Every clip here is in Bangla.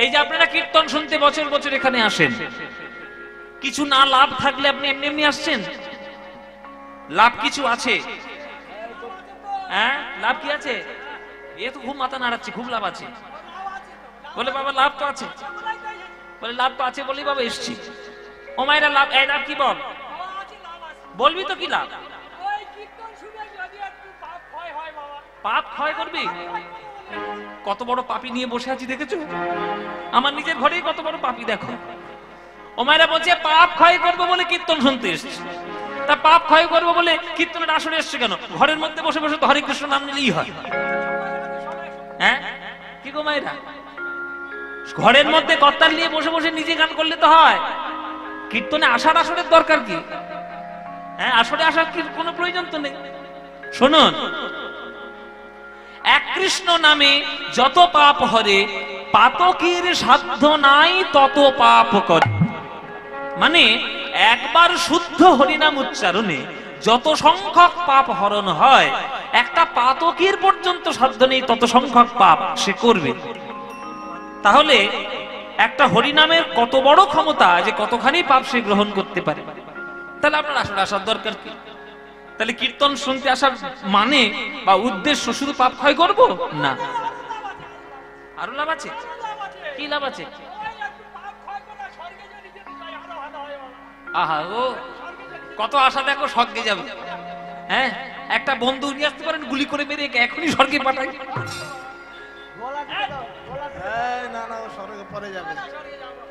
এই যে আপনারা কীর্তন শুনতে বছর বছর এখানে আসেন, কিছু না লাভ থাকলে আপনি এমনি এমনি আসছেন? লাভ কিছু আছে? হ্যাঁ, লাভ কি আছে? এ তো খুব মাথা নাড়াচ্ছে, খুব লাভ আছে বলে। বাবা লাভ তো আছে বলে, লাভ তো আছে বলেই বাবা এসছি। ও মায়েরা লাভ, এই লাভ কি বল, বলবি তো কি লাভ? পাপ ক্ষয় করবি? কত বড় পাপী নিয়ে বসে আছি দেখেছো? আমার নিজের ঘরেই কত বড় পাপী দেখো। ও মায়েরা বলছে পাপ ক্ষয় করবো বলে কীর্তন শুনতে এসছে। তা পাপ ক্ষয় করবো বলে কীর্তনের আসরে এসছে কেন? ঘরের মধ্যে বসে বসে তো হরে কৃষ্ণ নাম নিলেই হয়। হ্যাঁ কি গো মায়েরা, ঘরের মধ্যে কর্তাল নিয়ে বসে বসে নিজে গান করলে তো হয়। কীর্তনে আসার আসরের দরকার কি? হ্যাঁ, আসরে আসার কি কোনো প্রয়োজন তো নেই। শুনুন, এক কৃষ্ণ নামে যত পাপ হরে, পাতকের সাধ্য নাই তত পাপ করে। মানে একবার শুদ্ধ হরিনাম উচ্চারণে যত সংখ্যক পাপ হরণ হয়, একটা পাতকের পর্যন্ত সাধ্য নেই তত সংখ্যক পাপ সে করবে। তাহলে একটা হরিনামের কত বড় ক্ষমতা যে কতখানি পাপ সে গ্রহণ করতে পারে। তাহলে আপনার আসলে আসার দরকার কি? তাহলে কীর্তন শুনতে আসার মানে বা উদ্দেশ্য শুধু পাপ ক্ষয় করব না, আরো লাভ আছে। কি লাভ আছে? আহা ও কত আশা দেখো, স্বর্গে যাবে। হ্যাঁ, একটা বন্ধু নিয়ে আসতে পারেন, গুলি করে মেরে এখনই স্বর্গে পাঠাই।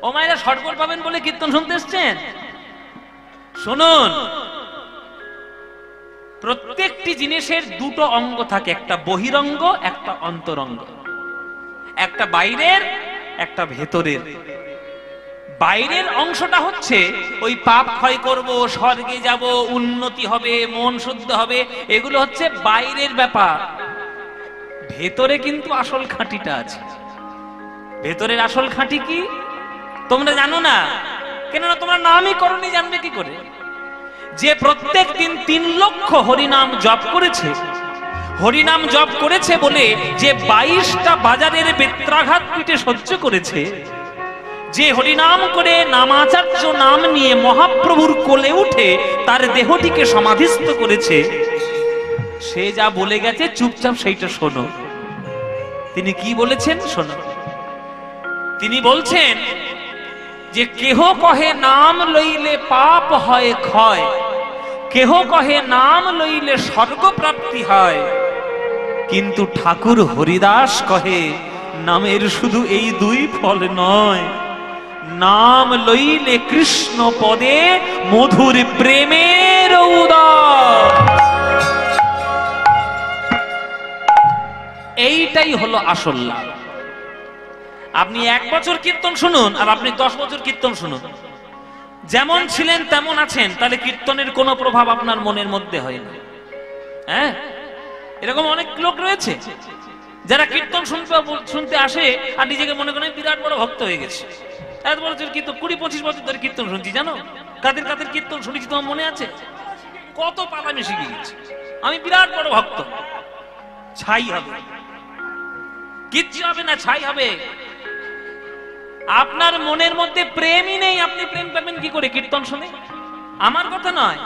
ও মায়েরা স্বর্গ পাবেন বলে কীর্তন শুনতে এসছেন? শুনুন, প্রত্যেকটি জিনিসের দুটো অঙ্গ থাকে, একটা বহিরঙ্গ একটা অন্তরঙ্গ, একটা বাইরের একটা ভেতরের। বাইরের অংশটা হচ্ছে ওই পাপ ক্ষয় করব, স্বর্গে যাব, উন্নতি হবে, মন শুদ্ধ হবে, এগুলো হচ্ছে বাইরের ব্যাপার। ভেতরে কিন্তু আসল খাঁটিটা আছে। ভেতরের আসল খাঁটি কি তোমরা জানো না? কেননা তোমরা নামই করনি, জানবে কি করে? যে প্রত্যেক দিন 3 লক্ষ হরিনাম জপ করেছে, হরিনাম জপ করেছে বলে যে 22টা বাজারের বেত্রাঘাত পিঠে সহ্য করেছে, যে হরিনাম করে নামাচার্য নাম নিয়ে মহাপ্রভুর কোলে উঠে তার দেহটিকে সমাধিস্থ করেছে, সে যা বলে গেছে চুপচাপ সেইটা শোনো। তিনি কি বলেছেন শোনো। তিনি বলছেন যে কেহ কহে নাম লইলে পাপ হয় ক্ষয়, কেহ কহে নাম লইলে স্বর্গ প্রাপ্তি হয়, কিন্তু ঠাকুর হরিদাস কহে নামের শুধু এই 2 ফল নয়, নাম লইলে কৃষ্ণ পদে মধুর প্রেমের উদয়। এইটাই হলো আসল লাভ। আপনি 1 বছর কীর্তন শুনুন আর আপনি 10 বছর কীর্তন শুনুন, যেমন ছিলেন তেমন আছেন, তাহলে কীর্তনের কোনো প্রভাব আপনার মনের মধ্যে হয় না। হ্যাঁ, এরকম অনেক লোক রয়েছে যারা কীর্তন শুনতে আসে আর নিজেকে মনে করেন বিরাট বড় ভক্ত হয়ে গেছে। এত বছর কীর্তন, 20-25 বছর ধরে কীর্তন শুনছি, জানো কাদের কাদের কীর্তন শুনেছি তোমার মনে আছে? কত পালামি শিখে গেছি, আমি বিরাট বড় ভক্ত। ছাই হবে, কিচ্ছু হবে না, ছাই হবে। আপনার মনের মধ্যে প্রেমই নেই, আপনি প্রেম পাবেন কি করে কীর্তন শুনে? আমার কথা নয়,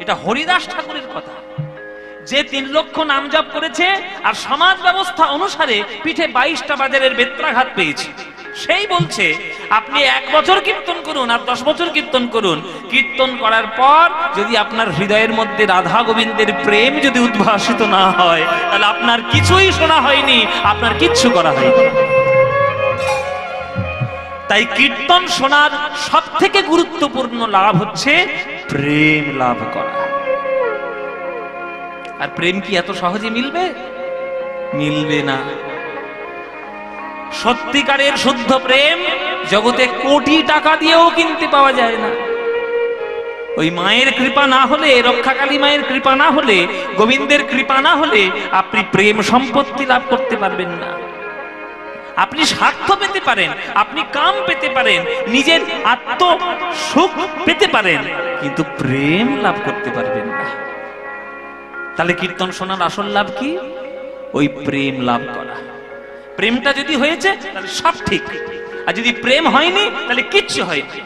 এটা হরিদাস ঠাকুরের কথা, যে 3 লক্ষ নাম জপ করেছে আর সমাজ ব্যবস্থা অনুসারে পিঠে 22টা বাজারের বেত্রাঘাত পেয়েছে। সেই বলছে আপনি 1 বছর কীর্তন করুন আর 10 বছর কীর্তন করুন, কীর্তন করার পর যদি আপনার হৃদয়ের মধ্যে রাধা গোবিন্দের প্রেম যদি উদ্ভাসিত না হয়, তাহলে আপনার কিছুই শোনা হয়নি, আপনার কিচ্ছু করা হয়নি। তাই কীর্তন শোনার সবথেকে গুরুত্বপূর্ণ লাভ হচ্ছে প্রেম লাভ করা। আর প্রেম কি এত সহজে মিলবে? মিলবে না। সত্যিকারের শুদ্ধ প্রেম জগতে কোটি টাকা দিয়েও কিনতে পাওয়া যায় না। ওই মায়ের কৃপা না হলে, রক্ষাকালী মায়ের কৃপা না হলে, গোবিন্দের কৃপা না হলে আপনি প্রেম সম্পত্তি লাভ করতে পারবেন না। আপনি স্বার্থ পেতে পারেন, আপনি কাম পেতে পারেন, নিজের আত্ম সুখ পেতে পারেন, কিন্তু প্রেম লাভ করতে পারবেন না। তাহলে কীর্তন শোনার আসল লাভ কি? ওই প্রেম লাভ করা। প্রেমটা যদি হয়েছে তাহলে সব ঠিক। আর যদি প্রেম হয়নি তাহলে কিচ্ছু হয়নি।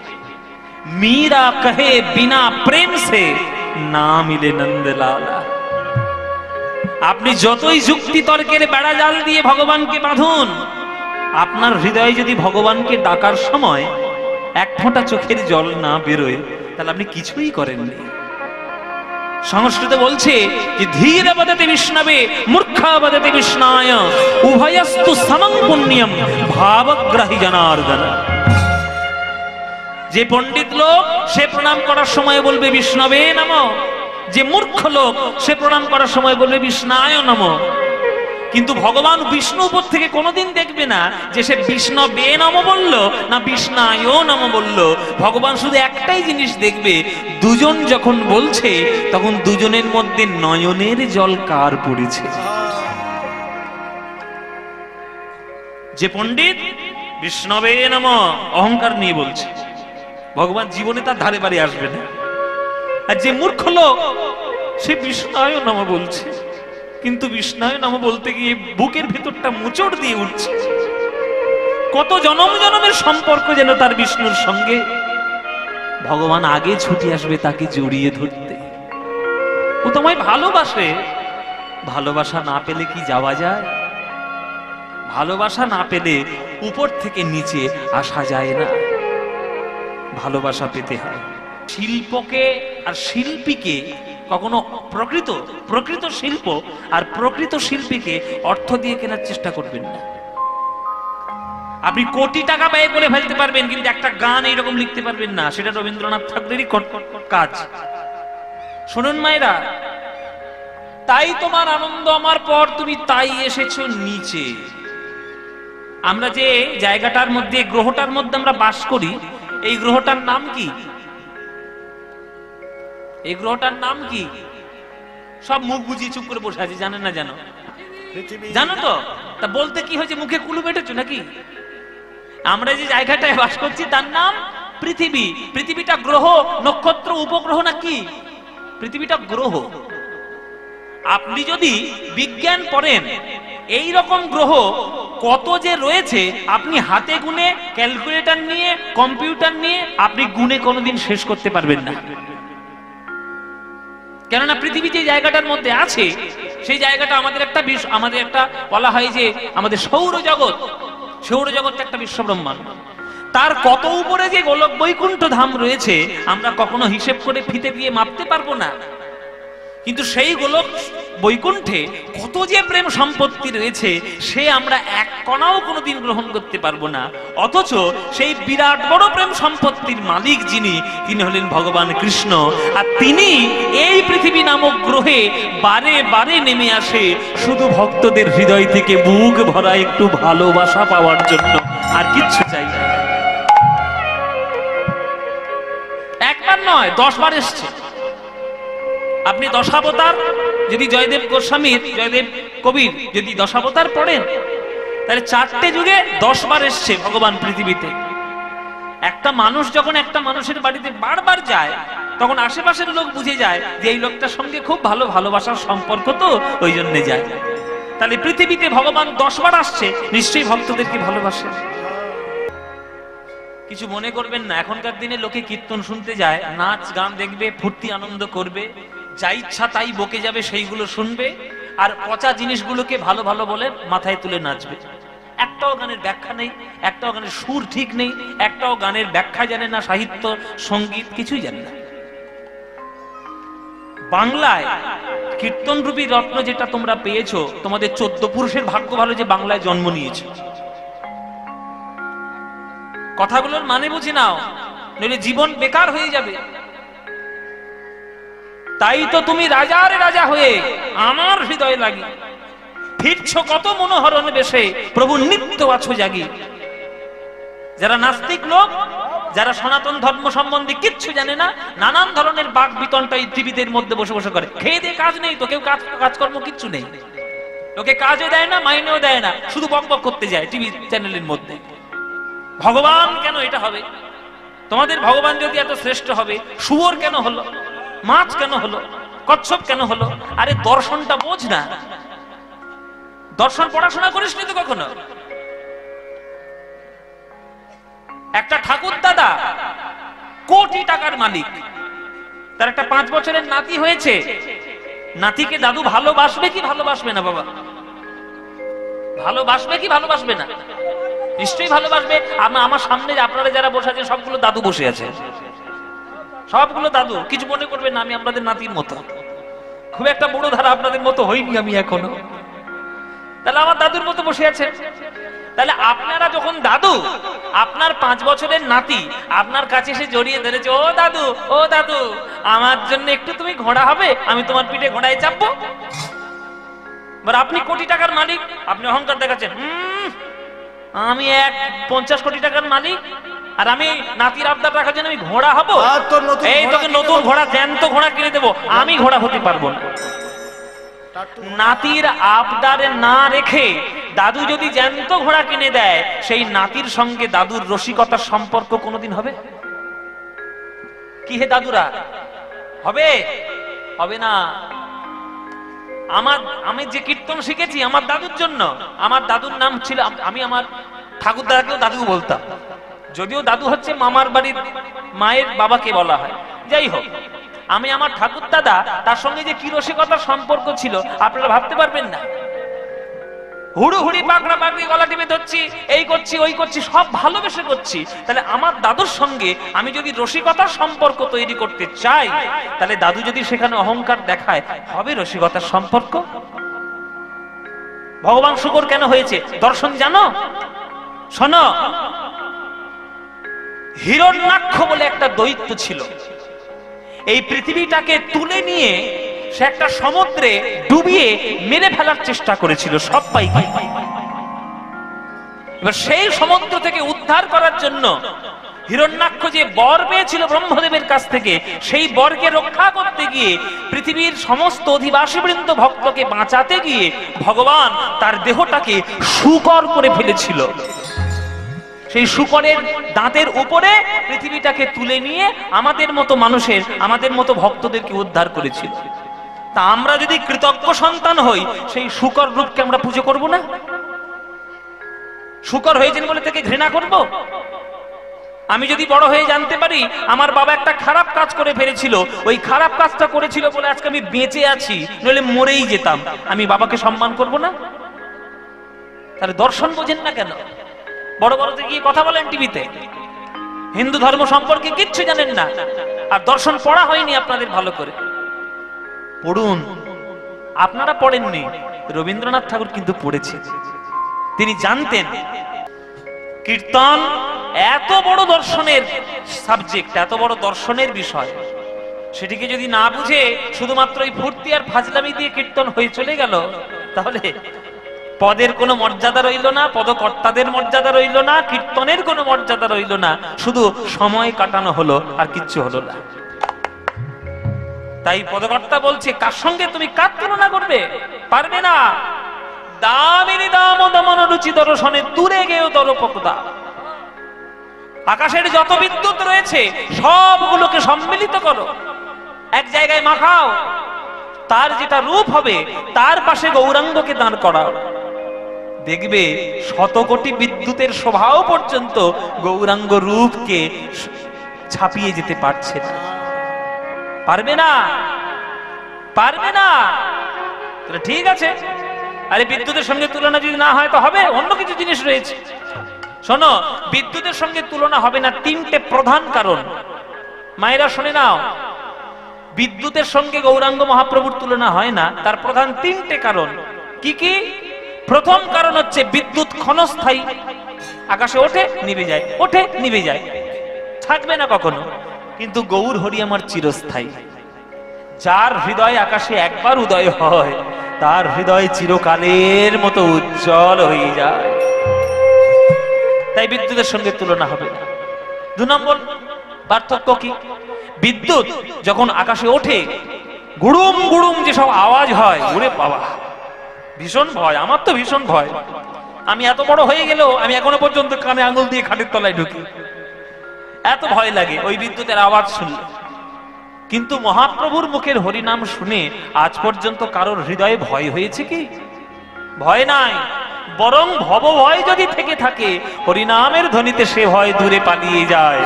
मीरा कहे बिना प्रेम से ना मिले नंदलाला। আপনি যতই যুক্তি তর্কের বেড়া জাল দিয়ে ভগবানকে বাঁধুন, আপনার হৃদয়ে যদি ভগবানকে ডাকার সময় এক ফোঁটা চোখের জল না বেরোয়, তাহলে আপনি কিছুই করেননি। সংস্কৃত বলছে যে ধীর বদতে বিষ্ণবে মূর্খা বদতে বিষ্ণায় উভয়স্তু সমং পুণ্যম ভাবগ্রাহী জনার্দন। যে পণ্ডিত লোক সে প্রণাম করার সময় বলবে বিষ্ণবে নমঃ, যে মূর্খ লোক সে প্রণাম করার সময় বলবে বিষ্ণায় নমঃ। কিন্তু ভগবান বিষ্ণু উপর থেকে কোনোদিন দেখবে না যে সে বিষ্ণবে নমঃ বলল না বিষ্ণায় নমঃ বলল। ভগবান শুধু একটাই জিনিস দেখবে, দুজন যখন বলছে তখন দুজনের মধ্যে নয়নের জল কার পড়েছে। যে পণ্ডিত বিষ্ণবে নমঃ অহংকার নিয়ে বলছে, ভগবান জীবনে তার ধারে বাড়ি আসবে না। আর যে মূর্খ লোক সে বিষ্ণায় নমঃ বলছে, কিন্তু বিষ্ণায় নমঃ বলতে গিয়ে বুকের ভেতরটা মোচড় দিয়ে উঠছে। কত জনম জনমের সম্পর্ক যেন তার বিষ্ণুর সঙ্গে। ভগবান আগে ছুটে আসবে তাকে জড়িয়ে ধরতে। ও তোমায় ভালোবাসে। ভালোবাসা না পেলে কি যাওয়া যায়? ভালোবাসা না পেলে উপর থেকে নিচে আসা যায় না। ভালোবাসা পেতে হয়। শিল্পকে আর শিল্পীকে কখনো প্রকৃত শিল্প আর প্রকৃত শিল্পীকে অর্থ দিয়ে কেনার চেষ্টা করবেন না। আপনি কোটি টাকা ব্যয় করে ফেলতে পারবেন, কিন্তু একটা গান এইরকম লিখতে পারবেন না। সেটা রবীন্দ্রনাথ ঠাকুরেরই কাজ। শুনুন মায়েরা, তাই তোমার আনন্দ আমার পর, তুমি তাই এসেছো নিচে। আমরা যে জায়গাটার মধ্যে, গ্রহটার মধ্যে আমরা বাস করি, এই গ্রহটার নাম কি? এই গ্রহটার নাম কি? সব মুখ বুঝিয়ে চুপ করে বসে আছে, জানেন না? জানো? জানো তো? তা বলতে কি হয়েছে? মুখে কুলু বেটেছো নাকি? আমরা যে জায়গাটায় বাস করছি তার নাম পৃথিবী। পৃথিবীটা গ্রহ, নক্ষত্র, উপগ্রহ নাকি? পৃথিবীটা গ্রহ। আপনি যদি বিজ্ঞান পড়েন, এই রকম গ্রহ কত যে রয়েছে আপনি হাতে গুনে, ক্যালকুলেটর নিয়ে, কম্পিউটার নিয়ে আপনি গুনে কোনোদিন শেষ করতে পারবেন না। কেননা পৃথিবী যে জায়গাটার মধ্যে আছে সেই জায়গাটা আমাদের একটা বলা হয় যে আমাদের সৌরজগৎ। সৌরজগৎ একটা বিশ্বব্রহ্মাণ্ড। তার কত উপরে যে গোলক বৈকুণ্ঠ ধাম রয়েছে আমরা কখনো হিসেব করে ফিতে দিয়ে মাপতে পারবো না। কিন্তু সেই গোলক বৈকুণ্ঠে কত যে প্রেম সম্পত্তি রয়েছে সে আমরা এক কণাও কোনোদিন গ্রহণ করতে পারবো না। অথচ সেই বিরাট বড় প্রেম সম্পত্তির মালিক যিনি, তিনি হলেন ভগবান কৃষ্ণ। আর তিনি এই পৃথিবী নামক গ্রহে বারে বারে নেমে আসে শুধু ভক্তদের হৃদয় থেকে বুক ভরা একটু ভালোবাসা পাওয়ার জন্য, আর কিচ্ছু চাই না। একবার নয়, 10 বার এসছে। আপনি দশাবতার যদি জয়দেব গোস্বামীর, জয়দেব কবির যদি দশাবতার পড়েন, তাহলে 4টে যুগে 10 বার এসছে ভগবান পৃথিবীতে। একটা মানুষ যখন একটা মানুষের বাড়িতে বারবার যায়, তখন আশেপাশের লোক বুঝে যায় যে এই লোকটার সঙ্গে খুব ভালোবাসার সম্পর্ক, তো ওই জন্য যায়। তাহলে পৃথিবীতে ভগবান 10 বার আসছে, নিশ্চয়ই ভক্তদেরকে ভালোবাসে। কিছু মনে করবেন না, এখনকার দিনে লোকে কীর্তন শুনতে যায়, নাচ গান দেখবে, ফুর্তি আনন্দ করবে, যা ইচ্ছা তাই বকে যাবে, সেইগুলো শুনবে, আর পচা জিনিসগুলোকে ভালো ভালো বলে মাথায় তুলে নাচবে। একটাও গানের ব্যাখ্যা নেই, একটাও গানের সুর ঠিক নেই, একটাও গানের ব্যাখ্যা জানে না, সাহিত্য সঙ্গীত কিছুই জানে না। বাংলায় কীর্তন রূপী রত্ন যেটা তোমরা পেয়েছো, তোমাদের 14 পুরুষের ভাগ্য ভালো যে বাংলায় জন্ম নিয়েছে। কথাগুলোর মানে বুঝে নাও, নইলে জীবন বেকার হয়ে যাবে। তাই তো তুমি রাজার রাজা হয়ে আমার হৃদয় লাগি, ফিরছো কত মনোহরণ বেশে, প্রভু নিত্য আছো জাগি। যারা নাস্তিক লোক, যারা সনাতন ধর্ম সম্বন্ধে কিচ্ছু জানে না, নানান ধরনের বাক বিতণ্ডা এই টিভিদের মধ্যে বসে বসে করে। খেয়ে দিয়ে কাজ নেই তো, কেউ কাজকর্ম কিচ্ছু নেই, লোকে কাজও দেয় না, মাইনেও দেয় না, শুধু বক বক করতে যায় টিভি চ্যানেলের মধ্যে। ভগবান কেন এটা হবে? তোমাদের ভগবান যদি এত শ্রেষ্ঠ হবে, শুয়োর কেন হলো, মাছ কেন হলো, কচ্ছপ কেন হলো? আরে দর্শনটা বোঝ না, দর্শন পড়াশোনা করিস নি তো কখনো? একটা ঠাকুর দাদা কোটি টাকার মালিক, তার একটা 5 বছরের নাতি হয়েছে। নাতিকে দাদু ভালোবাসবে কি ভালোবাসবে না বাবা? ভালোবাসবে কি ভালোবাসবে না? নিশ্চয়ই ভালোবাসবে। আমার সামনে আপনারা যারা বসে আছেন সবগুলো দাদু বসে আছে, সবগুলো দাদু। কিছু মনে করবেন না, আমি আপনাদের নাতির মতো, খুব একটা বড় ধারা আপনাদের মতো হইনি আমি এখনো। তাহলে আমার দাদুর মতো বসে আছে। তাহলে আপনারা যখন দাদু, আপনার 5 বছরের নাতি আপনার কাছে এসে জড়িয়ে ধরেছে, ও দাদু, ও দাদু, আমার জন্য একটু তুমি ঘোড়া হবে, আমি তোমার পিঠে ঘোড়ায় চাপবো। আপনি কোটি টাকার মালিক, আপনি অহংকার দেখাচ্ছেন, আমি 50 কোটি টাকার মালিক, আর আমি নাতির আবদার রাখার জন্য আমি ঘোড়া হবো? এই তোকে নতুন ঘোড়া, জ্যান্ত ঘোড়া কিনে দেবো, আমি ঘোড়া হতে পারবো না। নাতির আবদারে না রেখে দাদু যদি জ্যান্ত ঘোড়া কিনে দেয়, সেই নাতির সঙ্গে দাদুর রসিকতার সম্পর্ক কোনোদিন হবে কি? হে দাদুরা, হবে? হবে না। আমি যে কীর্তন শিখেছি আমার দাদুর জন্য, আমার দাদুর নাম ছিল, আমি আমার ঠাকুর দাদাকেও দাদু বলতাম, যদিও দাদু হচ্ছে মামার বাড়ির মায়ের বাবাকে বলা হয়। যাই হোক, আমি আমার ঠাকুর দাদা, তার সঙ্গে যে কি রসিকতার সম্পর্ক ছিল আপনারা ভাবতে পারবেন না। হুড়ু হুড়ি পাকড়া পাকড়ি গলা টিপে ধরছি, এই করছি ওই করছি, সব ভালোবেসে করছি। তাহলে আমার দাদুর সঙ্গে আমি যদি রসিকতার সম্পর্ক তৈরি করতে চাই, তাহলে দাদু যদি সেখানে অহংকার দেখায়, হবে রসিকতার সম্পর্ক? ভগবান শূকর কেন হয়েছে দর্শন জানো? শোনো, হিরণ্যাক্ষ বলে একটা দৈত্য ছিল, এই পৃথিবীটাকে তুলে নিয়ে সে একটা সমুদ্রে ডুবিয়ে মেরে ফেলার চেষ্টা করেছিল সবাইকে। এবার সেই সমুদ্র থেকে উদ্ধার করার জন্য হিরণ্যাক্ষ যে বর পেয়েছিল ব্রহ্মদেবের কাছ থেকে, সেই বরকে রক্ষা করতে গিয়ে, পৃথিবীর সমস্ত অধিবাসীবৃন্দ ভক্তকে বাঁচাতে গিয়ে ভগবান তার দেহটাকে শূকর করে ফেলেছিল। সেই শূকরের দাঁতের উপরে পৃথিবীটাকে তুলে নিয়ে আমাদের মতো মানুষের, আমাদের মতো ভক্তদেরকে উদ্ধার করেছিল। তা আমরা যদি কৃতজ্ঞ সন্তান হই, সেই শূকর রূপকে আমরা পুজো করব না? শূকর হয়েছেন বলে থেকে ঘৃণা করব? আমি যদি বড় হয়ে জানতে পারি আমার বাবা একটা খারাপ কাজ করে ফেলেছিল, ওই খারাপ কাজটা করেছিল বলে আজকে আমি বেঁচে আছি, নইলে মরেই যেতাম, আমি বাবাকে সম্মান করব না? তাহলে দর্শন বোঝেন না কেন? বড় বড়তে গিয়ে কথা বলেন টিভিতে, হিন্দু ধর্ম সম্পর্কে কিচ্ছু জানেন না, আর দর্শন পড়া হয়নি আপনাদের ভালো করে। পড়ুন। আপনারা পড়েননি, রবীন্দ্রনাথ ঠাকুর কিন্তু পড়েছে। তিনি জানতেন কীর্তন এত বড় দর্শনের সাবজেক্ট, এত বড় দর্শনের বিষয়, সেটিকে যদি না বুঝে শুধুমাত্র এই ফুর্তি আর ফাজলামি দিয়ে কীর্তন হয়ে চলে গেল, তাহলে পদের কোনো মর্যাদা রইল না, পদকর্তাদের মর্যাদা রইল না, কীর্তনের কোনো মর্যাদা রইল না, শুধু সময় কাটানো হলো আর কিচ্ছু হলো না। তাই পদকর্তা বলছে, কার সঙ্গে তুমি কার তুলনা করবে? পারবে না। দামিনী দাম দমন রুচি দর্শনে দূরে গেও দরপকদা। আকাশের যত বিদ্যুৎ রয়েছে সবগুলোকে সম্মিলিত করো, এক জায়গায় মাখাও, তার যেটা রূপ হবে তার পাশে গৌরাঙ্গকে দাঁড় করাও। দেখবে 100 কোটি বিদ্যুতের শোভাও পর্যন্ত গৌরাঙ্গ রূপকে ছাপিয়ে যেতে পারছে না। পারবে না, পারবে না। ঠিক আছে, আরে বিদ্যুতের সঙ্গে তুলনা যদি না হয় তো হবে, অন্য কিছু জিনিস রয়েছে। শোনো, বিদ্যুতের সঙ্গে তুলনা হবে না, 3টে প্রধান কারণ। মায়েরা শুনে নাও, বিদ্যুতের সঙ্গে গৌরাঙ্গ মহাপ্রভুর তুলনা হয় না, তার প্রধান 3টে কারণ। কি কি? প্রথম কারণ হচ্ছে বিদ্যুৎ ক্ষণস্থায়ী, আকাশে ওঠে নিভে যায়, ওঠে নিভে যায়, থাকবে না কখনো। কিন্তু গৌর হরি আমার চিরস্থায়ী। যার হৃদয় আকাশে একবার উদয় হয়, তার হৃদয় চিরকালের মতো উজ্জ্বল হয়ে যায়। তাই বিদ্যুতের সঙ্গে তুলনা হবে না। 2 নম্বর পার্থক্য কি? বিদ্যুৎ যখন আকাশে ওঠে, গুড়ুম গুড়ুম যেসব আওয়াজ হয়, ওরে বাবা, ভীষণ ভয়। আমার তো ভীষণ ভয়। আমি এত বড় হয়ে গেলেও আমি এখনো পর্যন্ত কানে আঙুল দিয়ে খাটের তলায় ঢুকি, এত ভয় লাগে ওই বিদ্যুতের আওয়াজ শুনলে। কিন্তু মহাপ্রভুর মুখের হরিনাম শুনে আজ পর্যন্ত কারোর হৃদয়ে ভয় হয়েছে কি? ভয় নাই। বরং ভব ভয় যদি থেকে থাকে হরিনামের ধ্বনিতে সে ভয় দূরে পালিয়ে যায়।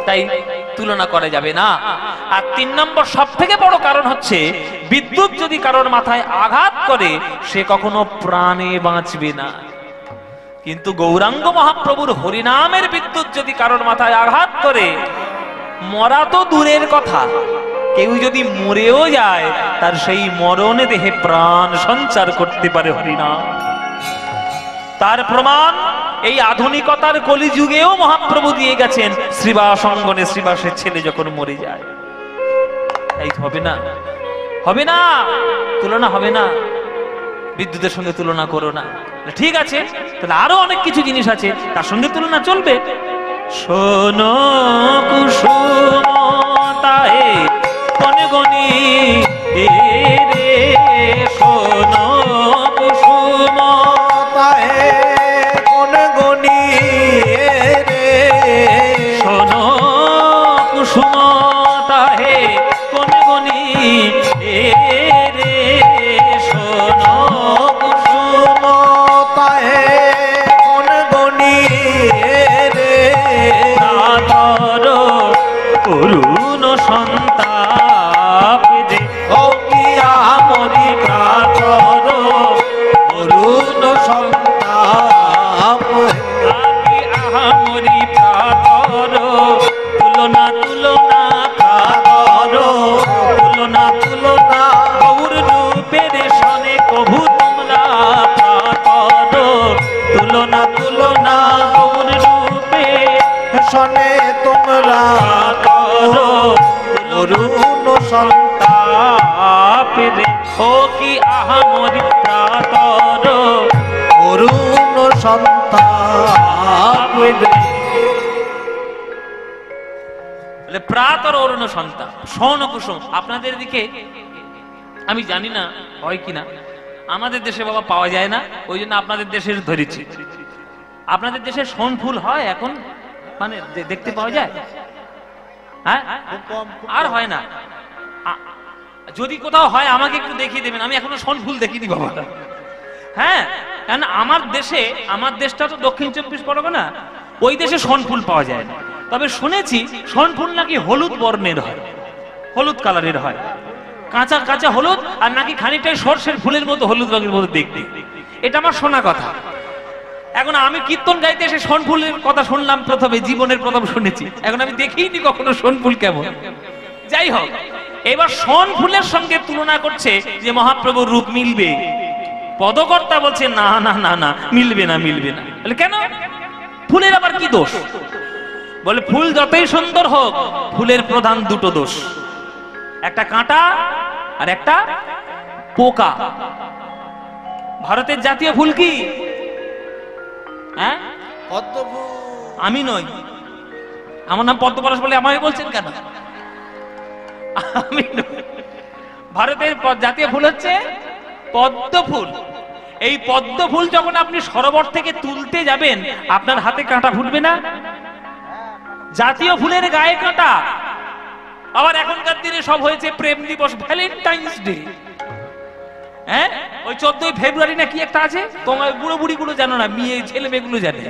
তাই তুলনা করা যাবে না। আর 3 নম্বর সব থেকে বড় কারণ হচ্ছে বিদ্যুৎ যদি কারোর মাথায় আঘাত করে সে কখনো প্রাণে বাঁচবে না। কিন্তু গৌরাঙ্গ মহাপ্রভুর হরিনামের বিদ্যুৎ যদি কারোর মাথায় আঘাত করে, মরা তো দূরের কথা, কেউ যদি মরেও যায় তার সেই মরণে দেহে প্রাণ সঞ্চার করতে পারে হরিনাম। তার প্রমাণ এই আধুনিকতার কলিযুগেও মহাপ্রভু দিয়ে গেছেন। শ্রীবাস অঙ্গনে শ্রীবাসের ছেলে যখন মরে যায়, এই হবে না, হবে না, তুলনা হবে না, বিদ্যুতের সঙ্গে তুলনা করো না। ঠিক আছে, তাহলে আরো অনেক কিছু জিনিস আছে তার সঙ্গে তুলনা চলবে। শোনো কুসুমতায়ে কোন গনি রে, শোনো কুসুমতায়ে কোন গনি রে, শোনো কুসুমতায়ে কোন গনি রে, শোনো কুসুমতায়ে কোন গনি রে, প্রাতর করুণ সন্তাপ দে ও কি আমরি, প্রাতর করুণ সন্তাপ আকি আমরি, প্রাতর তুলনা তুলনা, প্রাতর তুলনা তুলনা, গৌর রূপের সনে কভু তোমরা, প্রাতর তুলনা তুলনা, গৌর রূপে সনে তোমরা করো করুণ সন্তাপ রে, ও কি আহামরি, প্রাতর করুণ সন্তাপ রে। প্রাতর অরুণ সন্তাপ, শোন কুসুম। আপনাদের দিকে আমি জানি না হয় কিনা, আমাদের দেশে বাবা পাওয়া যায় না, ওই জন্য আপনাদের দেশের ধরেছি। আপনাদের দেশে শোন ফুল হয় এখন, মানে দেখতে পাওয়া যায়? হ্যাঁ, আর হয় না। যদি কোথাও হয় আমাকে একটু দেখিয়ে দেবেন, আমি এখনো শোন ফুল দেখিনি বাবা। হ্যাঁ, কারণ আমার দেশটা তো দক্ষিণ 24 পরগনা, ওই দেশে শোন ফুল পাওয়া যায় না। তবে শুনেছি শোন ফুল নাকি হলুদ বর্ণের হয়, হলুদ কালারের হয়, কাঁচা কাঁচা হলুদ, আর নাকি খানিকটাই সর্ষের ফুলের মতো হলুদ রঙের মতো দেখতে। এটা আমার শোনা কথা। এখন আমি কীর্তন গাইতে এসে শোন ফুলের কথা শুনলাম প্রথমে, জীবনের প্রথম শুনেছি, এখন আমি দেখিনি কখনো শোন ফুল কেমন। যাই হোক, এবার শোন ফুলের সঙ্গে তুলনা করছে যে মহাপ্রভুর রূপ মিলবে। পদকর্তা বলছে না না না না, মিলবে না, মিলবে না। বলে কেন? ফুলের আবার কি দোষ? বলে ফুল যতই সুন্দর হোক, ফুলের প্রধান দুটো দোষ, একটা কাঁটা আর একটা পোকা। ভারতের জাতীয় ফুল কি? হ্যাঁ, পদ্ম ফুল। আমি নই, আমার নাম পদ্মপলাশ বলে আমাকে বলছেন কেন? আমি নই। ভারতের জাতীয় ফুল হচ্ছে পদ্ম ফুল। এই পদ্ম ফুল যখন আপনি সরোবর থেকে তুলতে যাবেন, আপনার হাতে কাঁটা ফুটবে না? জাতীয় ফুলের গায়ে কাঁটা। আবার এখনকার দিনে সব হয়েছে প্রেম দিবস, ভ্যালেন্টাইন্স ডে। হ্যাঁ, ওই 14ই ফেব্রুয়ারি না কি একটা আছে, তোমার বুড়ো বুড়ি গুলো জানো না, মেয়ে ছেলে মেয়েগুলো জানে।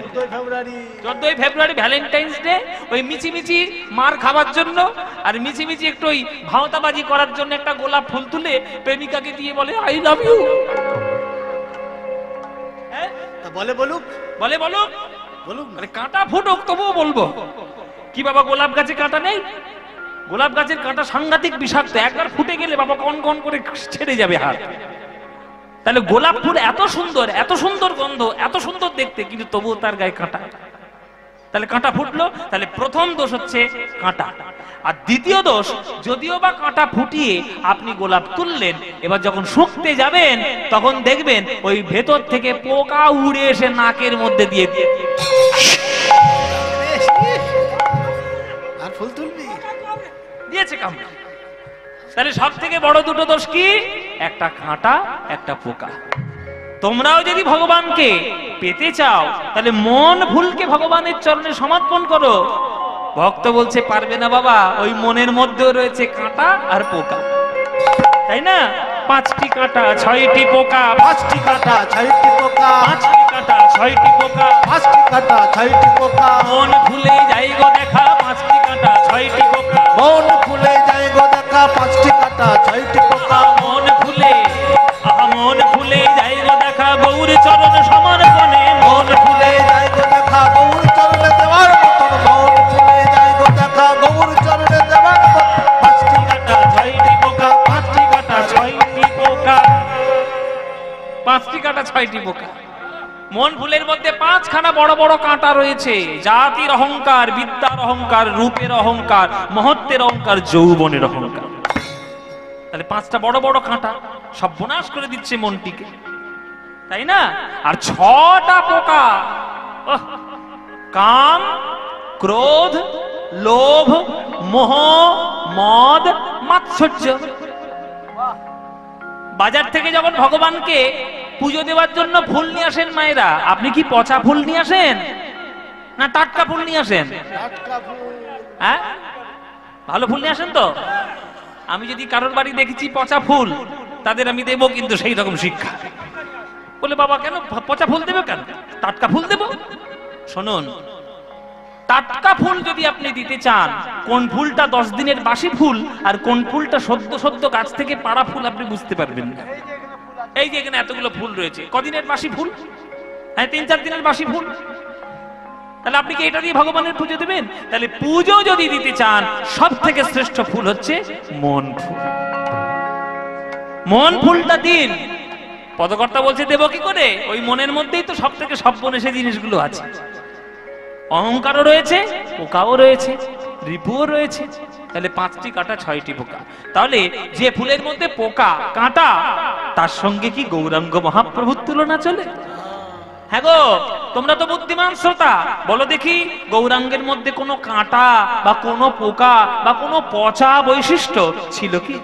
14ই ফেব্রুয়ারি ভ্যালেন্টাইন্স ডে, ওই মিচিমিচি মার খাবার জন্য আর মিচিমিচি একটু ওই ভাওতাবাজি করার জন্য একটা গোলাপ ফুল তুলে প্রেমিকাকে দিয়ে বলে আই লাভ ইউ। হ্যাঁ, বলে বলুক, বলে বলুক, বলুক, আরে কাঁটা ফুটুক তবুও বলবো। কি বাবা, গোলাপ গাছে কাঁটা নেই? গোলাপ গাছের কাঁটা সাংঘাতিক বিষাক্ত, একবার ফুটে গেলে বাবা কন কন করে ছেড়ে যাবে হাত। তাহলে গোলাপ ফুল এত সুন্দর, এত সুন্দর গন্ধ, এত সুন্দর দেখতে, কিন্তু তবুও তার গায়ে কাঁটা। তাহলে কাঁটা ফুটলো। তাহলে প্রথম দোষ হচ্ছে কাঁটা। আর দ্বিতীয় দোষ, যদিও বা কাঁটা ফুটিয়ে আপনি গোলাপ তুললেন, এবার যখন শুকতে যাবেন তখন দেখবেন ওই ভেতর থেকে পোকা উড়ে এসে নাকের মধ্যে দিয়ে দিয়ে আর ফুল তুলবি দিয়েছে কামড়। তাহলে সব থেকে বড় দুটো দোষ কি? একটা কাঁটা, একটা পোকা। তোমরাও যদি ভগবানকে পেতে চাও তাহলে মন ভুলকে ভগবানের চরণে সমর্পণ করো। ভক্ত বলছে পারবে না বাবা, ওই মনের মধ্যেও রয়েছে কাঁটা আর পোকা, তাই না? পাঁচটি কাঁটা ছয়টি পোকা, পাঁচটি কাঁটা ছয়টি পোকা, পাঁচটি কাঁটা ছয়টি পোকা, পাঁচটি কাঁটা ছয়টি পোকা, মন ভুলে যাই গো দেখা পাঁচটি কাঁটা ছয়টি পোকা, মন ভুলে যায় গো দেখা পাঁচটি কাঁটা ছয়টি পোকা, মন ভুলে যাই গো দেখা গৌর চরণ সমর্পণে, মন ভুলে যায় গো দেখা গৌর চরণে দেওয়ার মতন, মন ভুলে যায় গো দেখা গৌর চরণে দেওয়ার মতন, পাঁচটি কাঁটা ছয়টি পোকা, পাঁচটি কাঁটা ছয়টি পোকা, পাঁচটি কাঁটা ছয়টি পোকা। মন ফুলের মধ্যে পাঁচখানা বড় বড় কাঁটা রয়েছে, জাতির অহংকার, বিদ্যার অহংকার, রূপের অহংকার, মহত্বের অহংকার, যৌবনের অহংকার। তাহলে পাঁচটা বড় বড় কাঁটা সর্বনাশ করে দিচ্ছে মনটিকে, তাই না? আর ছটা পোকা, কাম, ক্রোধ, লোভ, মোহ, মদ, মাৎসর্য। বাজার থেকে যখন ভগবানকে পুজো দেওয়ার জন্য ফুল নিয়ে আসেন মায়েরা, আপনি কি পচা ফুল নিয়ে আসেন না টাটকা ফুল নিয়ে আসেন? হ্যাঁ, ভালো ফুল নিয়ে আসেন তো। আমি যদি কারোর বাড়ি দেখেছি পচা ফুল, তাদের আমি দেবো কিন্তু সেই রকম শিক্ষা। বলে বাবা কেন পচা ফুল দেবে, কেন টাটকা ফুল দেব? শুনুন, টাটকা ফুল যদি আপনি দিতে চান, কোন ফুলটা 10 দিনের বাসি ফুল আর কোন ফুলটা সদ্য সদ্য গাছ থেকে পাড়া ফুল আপনি বুঝতে পারবেন না। এই যে এখানে এতগুলো ফুল রয়েছে, কদিনের বাসি ফুল? হ্যাঁ, 3-4 দিনের বাসি ফুল। তাহলে আপনি কি এটা দিয়ে ভগবানের পুজো দেবেন? তাহলে পুজো যদি দিতে চান, সব থেকে শ্রেষ্ঠ ফুল হচ্ছে মন ফুল। মন ফুলটা দিন। পদকর্তা বলছে দেব কি করে? ওই মনের মধ্যেই তো সব থেকে সর্বনেশে জিনিসগুলো আছে। অহংকারও রয়েছে, পোকাও রয়েছে, রিপুও রয়েছে। তাহলে পাঁচটি কাঁটা ছয়টি পোকা। তাহলে যে ফুলের মধ্যে পোকা কাঁটা, তার সঙ্গে কি গৌরাঙ্গ মহাপ্রভুর তুলনা চলে? হ্যাঁ গো, তোমরা তো বুদ্ধিমান শ্রোতা, বলো দেখি গৌরাঙ্গের মধ্যে কোনো কাঁটা বা কোনো পোকা বা কোনো পচা বৈশিষ্ট্য ছিল কি?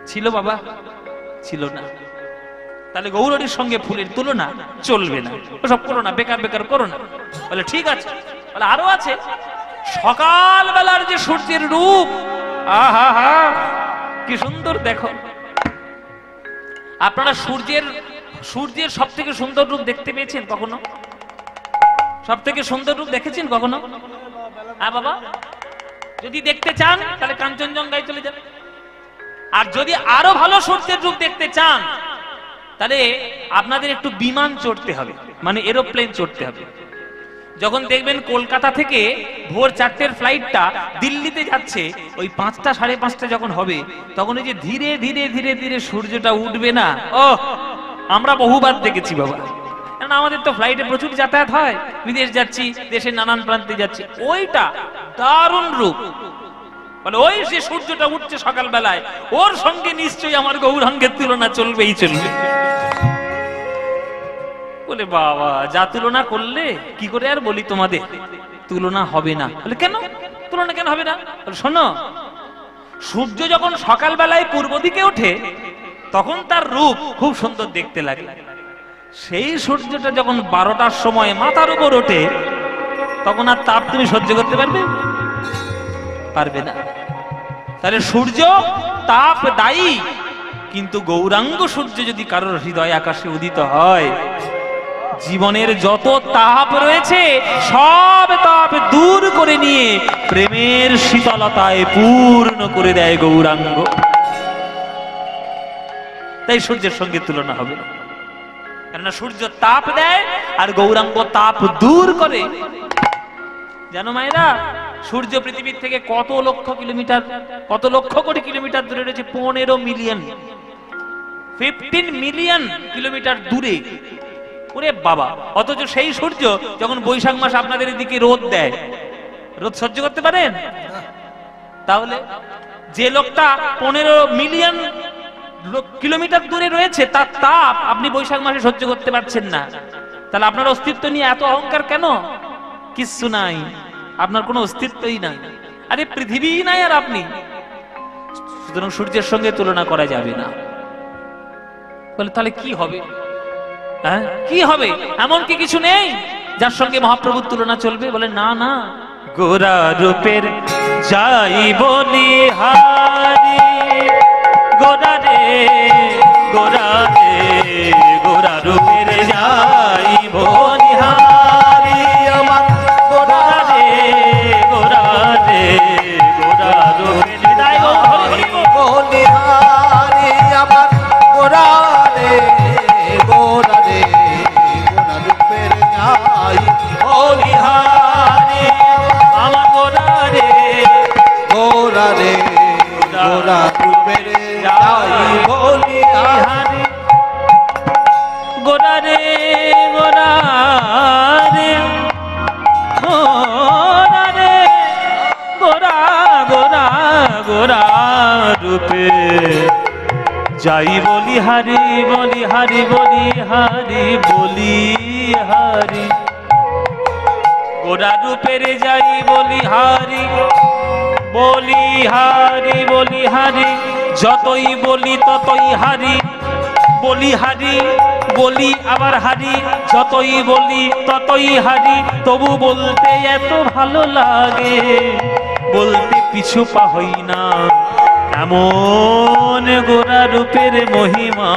ছিল বাবা? ছিল না। তাহলে গৌরীর সঙ্গে ফুলের তুলনা চলবে না, ওসব করো না, বেকার বেকার করো না। বলে ঠিক আছে। বলে আরো আছে, সকাল বেলার যে সূর্যের রূপ, আহা হা কি সুন্দর দেখো। আপনারা সূর্যের সব থেকে সুন্দর রূপ দেখতে পেয়েছেন কখনো? সব থেকে সুন্দর রূপ দেখেছেন কখনো? হ্যাঁ বাবা, যদি দেখতে চান তাহলে কাঞ্চনজঙ্ঘায় চলে যান। আর যদি আরো ভালো সূর্যের রূপ দেখতে চান, তাহলে আপনাদের একটু বিমান চড়তে হবে, মানে এরোপ্লেন চড়তে হবে। যখন দেখবেন কলকাতা থেকে ভোর 4টের ফ্লাইটটা দিল্লিতে যাচ্ছে, ওই 5টা 5:30 যখন হবে, তখন এই যে ধীরে ধীরে ধীরে ধীরে সূর্যটা উঠবে না, ও আমরা বহুবার দেখেছি বাবা। কারণ আমাদের তো ফ্লাইটে প্রচুর যাতায়াত হয়, বিদেশ যাচ্ছি, দেশের নানান প্রান্তে যাচ্ছি, ওইটা দারুণ রূপ। বলে ওই যে সূর্যটা উঠছে সকাল বেলায়, ওর সঙ্গে নিশ্চয়ই আমার গৌরাঙ্গের তুলনা চলবেই চলবে। বলে বাবা, যা তুলনা করলে কি করে আর বলি তোমাদের, তুলনা হবে না। বলে কেন তুলনা কেন হবে না? বলে শোনো, সূর্য যখন সকাল বেলায় পূর্ব দিকে ওঠে, তখন তার রূপ খুব সুন্দর দেখতে লাগে। সেই সূর্যটা যখন 12টার সময় মাথার উপর ওঠে, তখন আর তাপ তুমি সহ্য করতে পারবে? পারবে না। তাহলে সূর্য তাপ দায়ী, কিন্তু গৌরাঙ্গ সূর্য যদি কারোর হৃদয় আকাশে উদিত হয়, জীবনের যত তাপ রয়েছে সব তাপ দূর করে নিয়ে প্রেমের শীতলতায় পূর্ণ করে দেয় গৌরাঙ্গ। তাই সূর্যের সঙ্গে তুলনা হবে না, কেননা সূর্য তাপ দেয় আর গৌরাঙ্গ তাপ দূর করে। জানো মায়েরা, সূর্য পৃথিবীর থেকে কত লক্ষ কোটি কিলোমিটার দূরে রয়েছে? 15 মিলিয়ন, 15 মিলিয়ন কিলোমিটার দূরে। ওরে বাবা, অথচ সেই সূর্য যখন বৈশাখ মাস আপনাদের এদিকে রোদ দেয়, রোদ সহ্য করতে পারেন? তাহলে যে লোকটা 15 মিলিয়ন কিলোমিটার দূরে রয়েছে, তার তাপ আপনি বৈশাখ মাসে সহ্য করতে পারছেন না, তাহলে আপনার অস্তিত্ব নিয়ে এত অহংকার কেন? কিচ্ছু নাই, আপনার কোনো অস্তিত্বই নাই। আরে পৃথিবী নাই আর আপনি। সুতরাং সূর্যের সঙ্গে তুলনা করা যাবে না। বলে তাহলে কি হবে? হ্যাঁ, কি হবে? এমন কি কিছু নেই যার সঙ্গে মহাপ্রভুর তুলনা চলবে? বলে না না, গোরা রূপের যাই বলি হারি, গোরা রে গোরা রে গোরা রূপের যাই বলিহারি আমার গোরা রে গোরা রে গোরা রূপের যাই বলিহারি আমার গোরা রে গোরা রে গোরা রূপের যাই বলিহারি আমার গোরা রে গোরা রে গোরা রূপের যাই বলিহারি গোরা রে গোরা রে গোরা রে গোরা গোরা গোরা রূপে যাই বলিহারি বলিহারি বলিহারি বলিহারি গোরা রূপের যাই বলিহারি বলিহারি বলিহারি যতই বলি ততই হারি বলিহারি বলি আবার হারি যতই বলি ততই হারি তবু বলতে এত ভালো লাগে বলতে পিছু পা হই না এমন গোরা রূপের মহিমা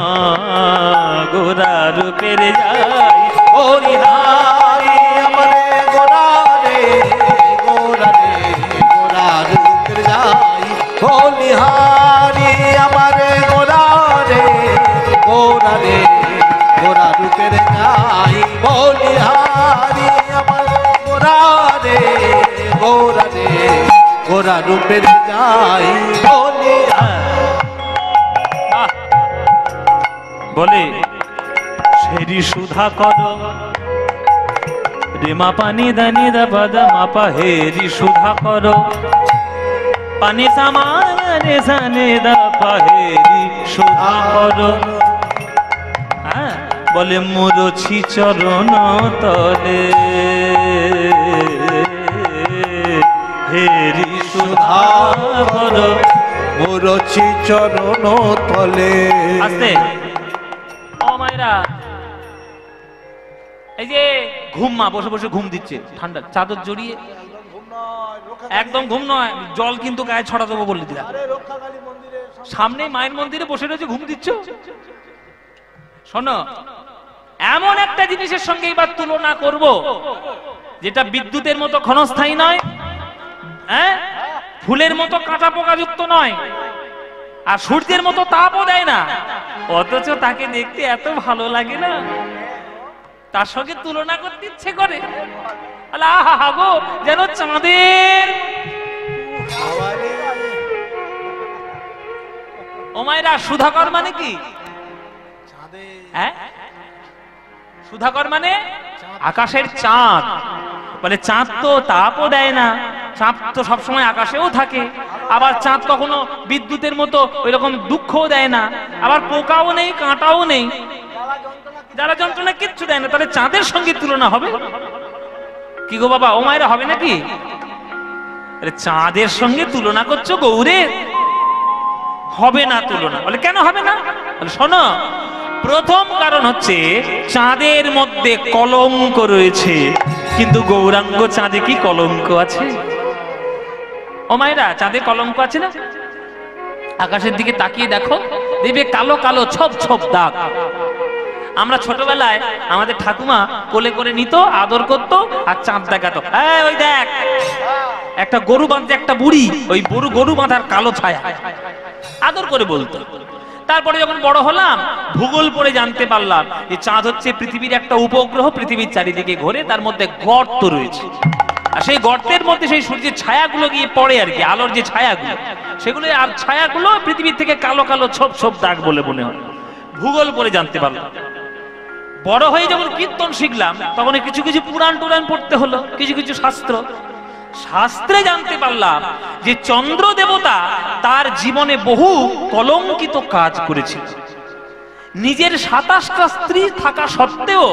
গোরা রূপের যাই বলিহারি আমারে গোরা রে গোরা রে গোরা রূপের যাই বলিহারি আমারে গোরা রে গোরা রে গোরা রূপের যাই বলিহারি আমার গোরা রে গোরা রে গোরা রূপের যাই বলিহারি বলে সেরি সুধা কর রে মা পানি দানি দা পাদা মাপা হেরি সুধা কর পানি সামান রে সানে দা পাহেরি সুধা কর হ্যাঁ বলে মুরছি চরণ তলে হেরি সুধা কর মুরছি চরণ তলে আস্তে ও মায়েরা এই যে ঘুম মা বসে বসে ঘুম দিচ্ছে ঠান্ডা চাদর জড়িয়ে একদম ঘুম নয় জল কিন্তু গায়ে ছড়া দেবো বলে দিলাম সামনে মায়ের মন্দিরে বসে রয়েছে ঘুম দিচ্ছ শোনো এমন একটা জিনিসের সঙ্গে এবার তুলনা করব যেটা বিদ্যুতের মতো ক্ষণস্থায়ী নয় হ্যাঁ ফুলের মতো কাঁটা পোকা যুক্ত নয় আর সূর্যের মতো তাপও দেয় না অথচ তাকে দেখতে এত ভালো লাগে না তার সঙ্গে তুলনা করতে ইচ্ছে করে আহা গো যেন চাঁদের ও মায়েরা সুধাকর মানে কি হ্যাঁ সুধাকর মানে আকাশের চাঁদ বলে চাঁদ তো তাপও দেয় না চাঁদ তো সবসময় আকাশেও থাকে আবার চাঁদ কখনো বিদ্যুতের মতো ওই রকম দুঃখও দেয় না আবার পোকাও নেই কাঁটাও নেই যারা যন্ত্রণা কিচ্ছু দেয় না তাহলে চাঁদের সঙ্গে তুলনা হবে কি গো বাবা ও মায়েরা হবে নাকি চাঁদের সঙ্গে তুলনা করছো গৌরের হবে না তুলনা বলে কেন হবে না বলে শোনো প্রথম কারণ হচ্ছে চাঁদের মধ্যে কলঙ্ক রয়েছে কিন্তু গৌরাঙ্গ চাঁদে কি কলঙ্ক আছে ও মায়েরা চাঁদে কলঙ্ক আছে না আকাশের দিকে তাকিয়ে দেখো দেখবে কালো কালো ছোপ ছোপ দাগ আমরা ছোটবেলায় আমাদের ঠাকুমা কোলে করে নিত আদর করত আর চাঁদ দেখাতো ওই দেখ একটা গরু বাঁধতে একটা বুড়ি ওই গরু বাঁধার কালো ছায়া আদর করে বলতো তারপরে যখন বড় হলাম ভূগোল পড়ে জানতে পারলাম যে চাঁদ হচ্ছে পৃথিবীর একটা উপগ্রহ পৃথিবীর চারিদিকে ঘোরে তার মধ্যে গর্ত রয়েছে আর সেই গর্তের মধ্যে সেই সূর্যের ছায়াগুলো গিয়ে পড়ে আর কি আলোর যে ছায়াগুলো সেগুলো আর ছায়াগুলো পৃথিবীর থেকে কালো কালো ছোপ ছোপ দাগ বলে মনে হয় ভূগোল পড়ে জানতে পারলাম বড় হয়ে যখন কীর্তন শিখলাম তখন কিছু কিছু পুরাণ টুরাণ পড়তে হলো কিছু কিছু শাস্ত্রে জানতে পারলাম যে চন্দ্র দেবতা তার জীবনে বহু কলঙ্কিত কাজ করেছিল নিজের ২৭টা স্ত্রী থাকা সত্ত্বেও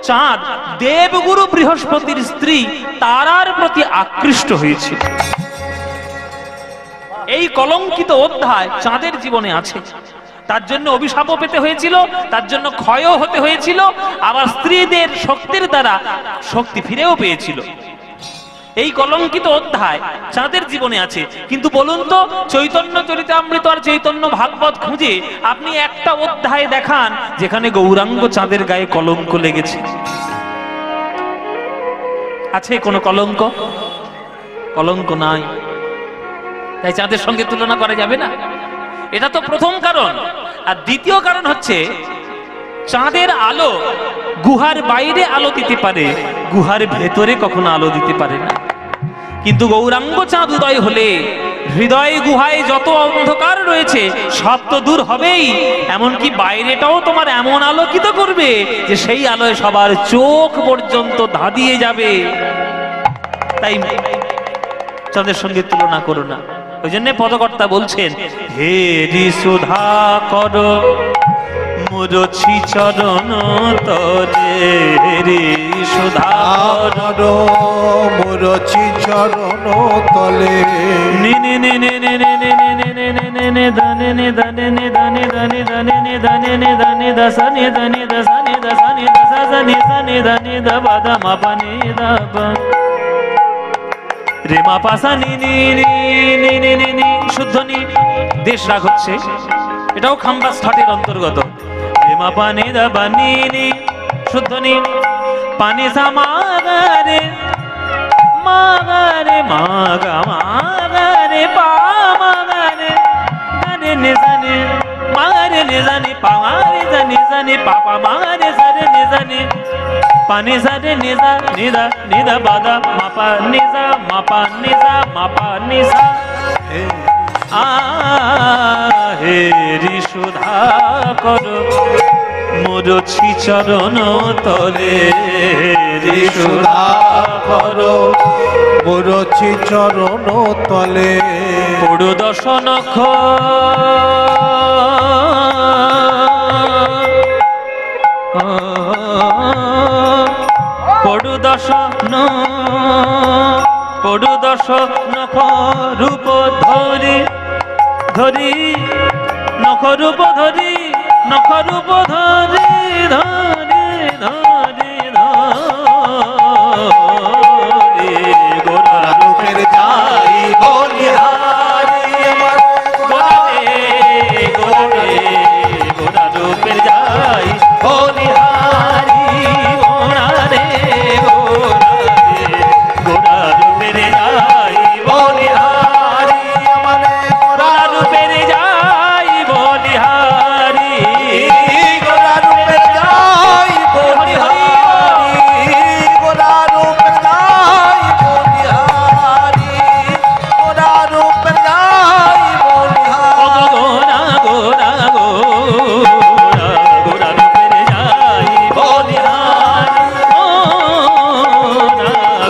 চাঁদ দেবগুরু বৃহস্পতির স্ত্রী তারার প্রতি আকৃষ্ট হয়েছিল এই কলঙ্কিত অধ্যায় চাঁদের জীবনে আছে তার জন্য অভিশাপও পেতে হয়েছিল তার জন্য ক্ষয়ও হতে হয়েছিল আবার স্ত্রীদের শক্তির দ্বারা শক্তি ফিরেও পেয়েছিল এই কলঙ্কিত অধ্যায় চাঁদের জীবনে আছে। কিন্তু বলুন তো, চৈতন্য চরিতামৃত আর চৈতন্য ভাগবত খুঁজে আপনি একটা অধ্যায় দেখান যেখানে গৌরাঙ্গ চাঁদের গায়ে কলঙ্ক লেগেছে। আছে কোনো কলঙ্ক? কলঙ্ক নাই। তাই চাঁদের সঙ্গে তুলনা করা যাবে না, এটা তো প্রথম কারণ। আর দ্বিতীয় কারণ হচ্ছে, চাঁদের আলো গুহার বাইরে আলো দিতে পারে, গুহার ভেতরে কখনো আলো দিতে পারে না। কিন্তু গৌরাঙ্গ চাঁদ উদয় হলে হৃদয় গুহায় যত অন্ধকার রয়েছে সব তো দূর হবেই, এমনকি বাইরেটাও তোমার এমন আলোকিত করবে যে সেই আলোয় সবার চোখ পর্যন্ত ধাঁধিয়ে যাবে। তাই চাঁদের সঙ্গে তুলনা করো না। ওই জন্য পদকর্তা বলছেন, হে ঋষুধা কর মুরছি চরণ তলে, হে ঋষুধা কর মুরছি চরণ তলে, নে নে নে নে নে নে নে নে নে নে নে নে দানে নে দানে নে দানে দানে দানে নে দানে নে দানে দসা নে দানে দসা নে দসা নে দসা নে দানে দানে দবা দমা পানে দবা রে মা পাসা নি নি নি নি নি নি নি শুদ্ধ নি। দেশ রাগ হচ্ছে, এটাও খাম্বা ষ্টাটের অন্তর্গত। রে মা পানে দবা নি নি শুদ্ধ নি, পানে সা মাগারে মাগারে মাগা মাগারে পা মাগারে গানে নে জানে মাগারে নে জানে পা মারে জানে জানে পাপা মাগারে সারে নে জানে পানি সারে নিজা নিদা নিদা বাদা মাপা নিজা মাপা নিজা মাপা নিজা। হে ঋষুধা কর মুরছি চরণ তলে, ঋষুধা কর মুরছি চরণ তলে, পড়ু দশ নখ পড়ু দশ পড়ু দশ নখ রূপ ধরি ধরি নখ রূপ ধরি নখ রূপ ধরি ধরি ধরি ধরি গোরা রূপের যাই বলিহারি আমার গোরে গোরে গোরা রূপের যাই বলিহারি গোরা রে গোরা রে গোরা রূপের যাই বলিহারি আমার গোরা রূপের যাই বলিহারি গোরা রূপের যাই বলিহারি, গোরা রূপের যাই বলিহারি, গোরা রূপের যাই বলিহারি, গোরা গোরা গোরা গোরা রূপের যাই বলিহারি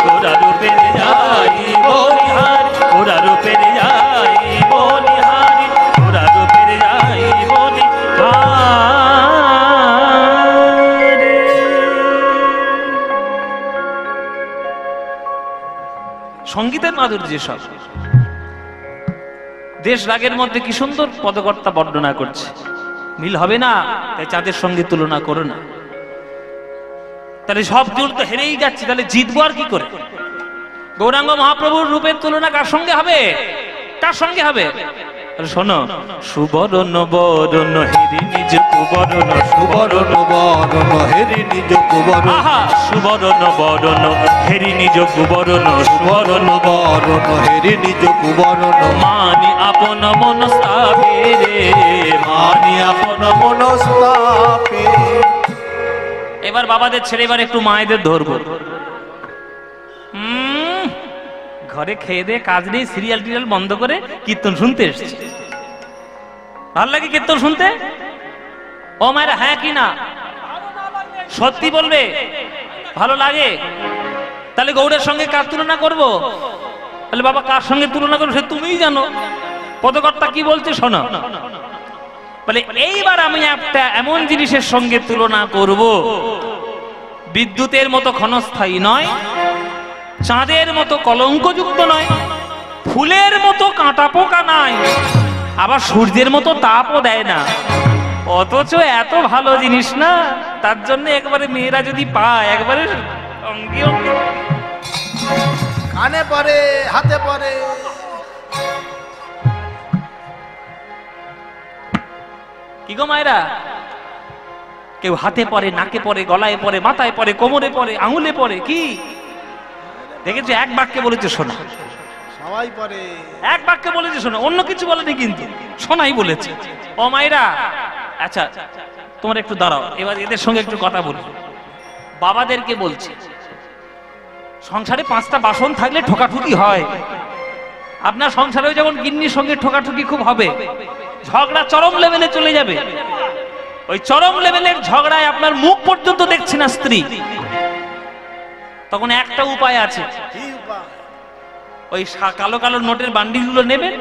গোরা রূপের যাই বলিহারি গোরা রূপের যাই বলিহারি গোরা রূপের যাই বলিহারি। সঙ্গীতের মাধুর্য সব। দেশ রাগের মধ্যে কি সুন্দর পদকর্তা বর্ণনা করছে। মিল হবে না, তাই চাঁদের সঙ্গে তুলনা করো না। তাহলে সব জোর তো হেরেই যাচ্ছে, তাহলে জিতবো আর কি করে? গৌরাঙ্গ মহাপ্রভুর রূপের তুলনা কার সঙ্গে হবে? কার সঙ্গে হবে? শোনো, সুবরণ বরণ হেরি নিজ কুবরণ সুবরণ বরণ হেরি নিজ কুবরণ, আহা সুবরণ বরণ হেরি নিজ কুবরণ সুবরণ বরণ হেরি নিজ কুবরণ, মানি আপন মনস্তাবে রে মানি আপন মনস্তাপে। এবার বাবাদের ছেড়ে এবার একটু মায়েদের ধরবো। ঘরে খেয়ে দে কাজ নেই, সিরিয়াল টিরিয়াল বন্ধ করে কীর্তন শুনতে এসছে। ভাল লাগে কীর্তন শুনতে? ও মায়েরা হ্যাঁ কি না সত্যি বলবে? ভালো লাগে? তাহলে গৌড়ের সঙ্গে কার তুলনা করবো? তাহলে বাবা কার সঙ্গে তুলনা করবো সে তুমিই জানো। পদকর্তা কি বলছে শোনো, বলে এইবার আমি একটা এমন জিনিসের সঙ্গে তুলনা করব, বিদ্যুতের মতো ক্ষণস্থায়ী নয়, চাঁদের মতো কলঙ্কযুক্ত নয়, ফুলের মতো কাঁটা পোকা নাই, আবার সূর্যের মতো তাপও দেয় না, অথচ এত ভালো জিনিস না, তার জন্য একবারে মেয়েরা যদি পায় একবারে অঙ্গে অঙ্গে কানে পরে, হাতে পরে। কি গো মায়েরা, কেউ হাতে পরে, নাকে পরে, গলায় পরে, মাথায় পরে, কোমরে পরে, আঙুলে পরে। কি দেখেছো? এক বাক্যে বলেছে সোনা। সবাই পরে। এক বাক্যে বলেছে সোনা, অন্য কিছু বলেনি, কিন্তু সোনাই বলেছে। ও মায়েরা, আচ্ছা তোমরা একটু দাঁড়াও, এবার এদের সঙ্গে একটু কথা বলি। বাবাদেরকে বলছি, সংসারে 5টা বাসন থাকলে ঠোকাঠুকি হয়। আপনার সংসারেও যেমন গিন্নির সঙ্গে ঠোকাঠুকি খুব হবে, ঝগড়া চরম লেভেলে চলে যাবে। ওই চরম লেভেলের ঝগড়ায় আপনার মুখ পর্যন্ত দেখছে না স্ত্রী, তখন একটা উপায় আছে। ওই কালো কালো নোটের বান্ডিলগুলো নেবেন,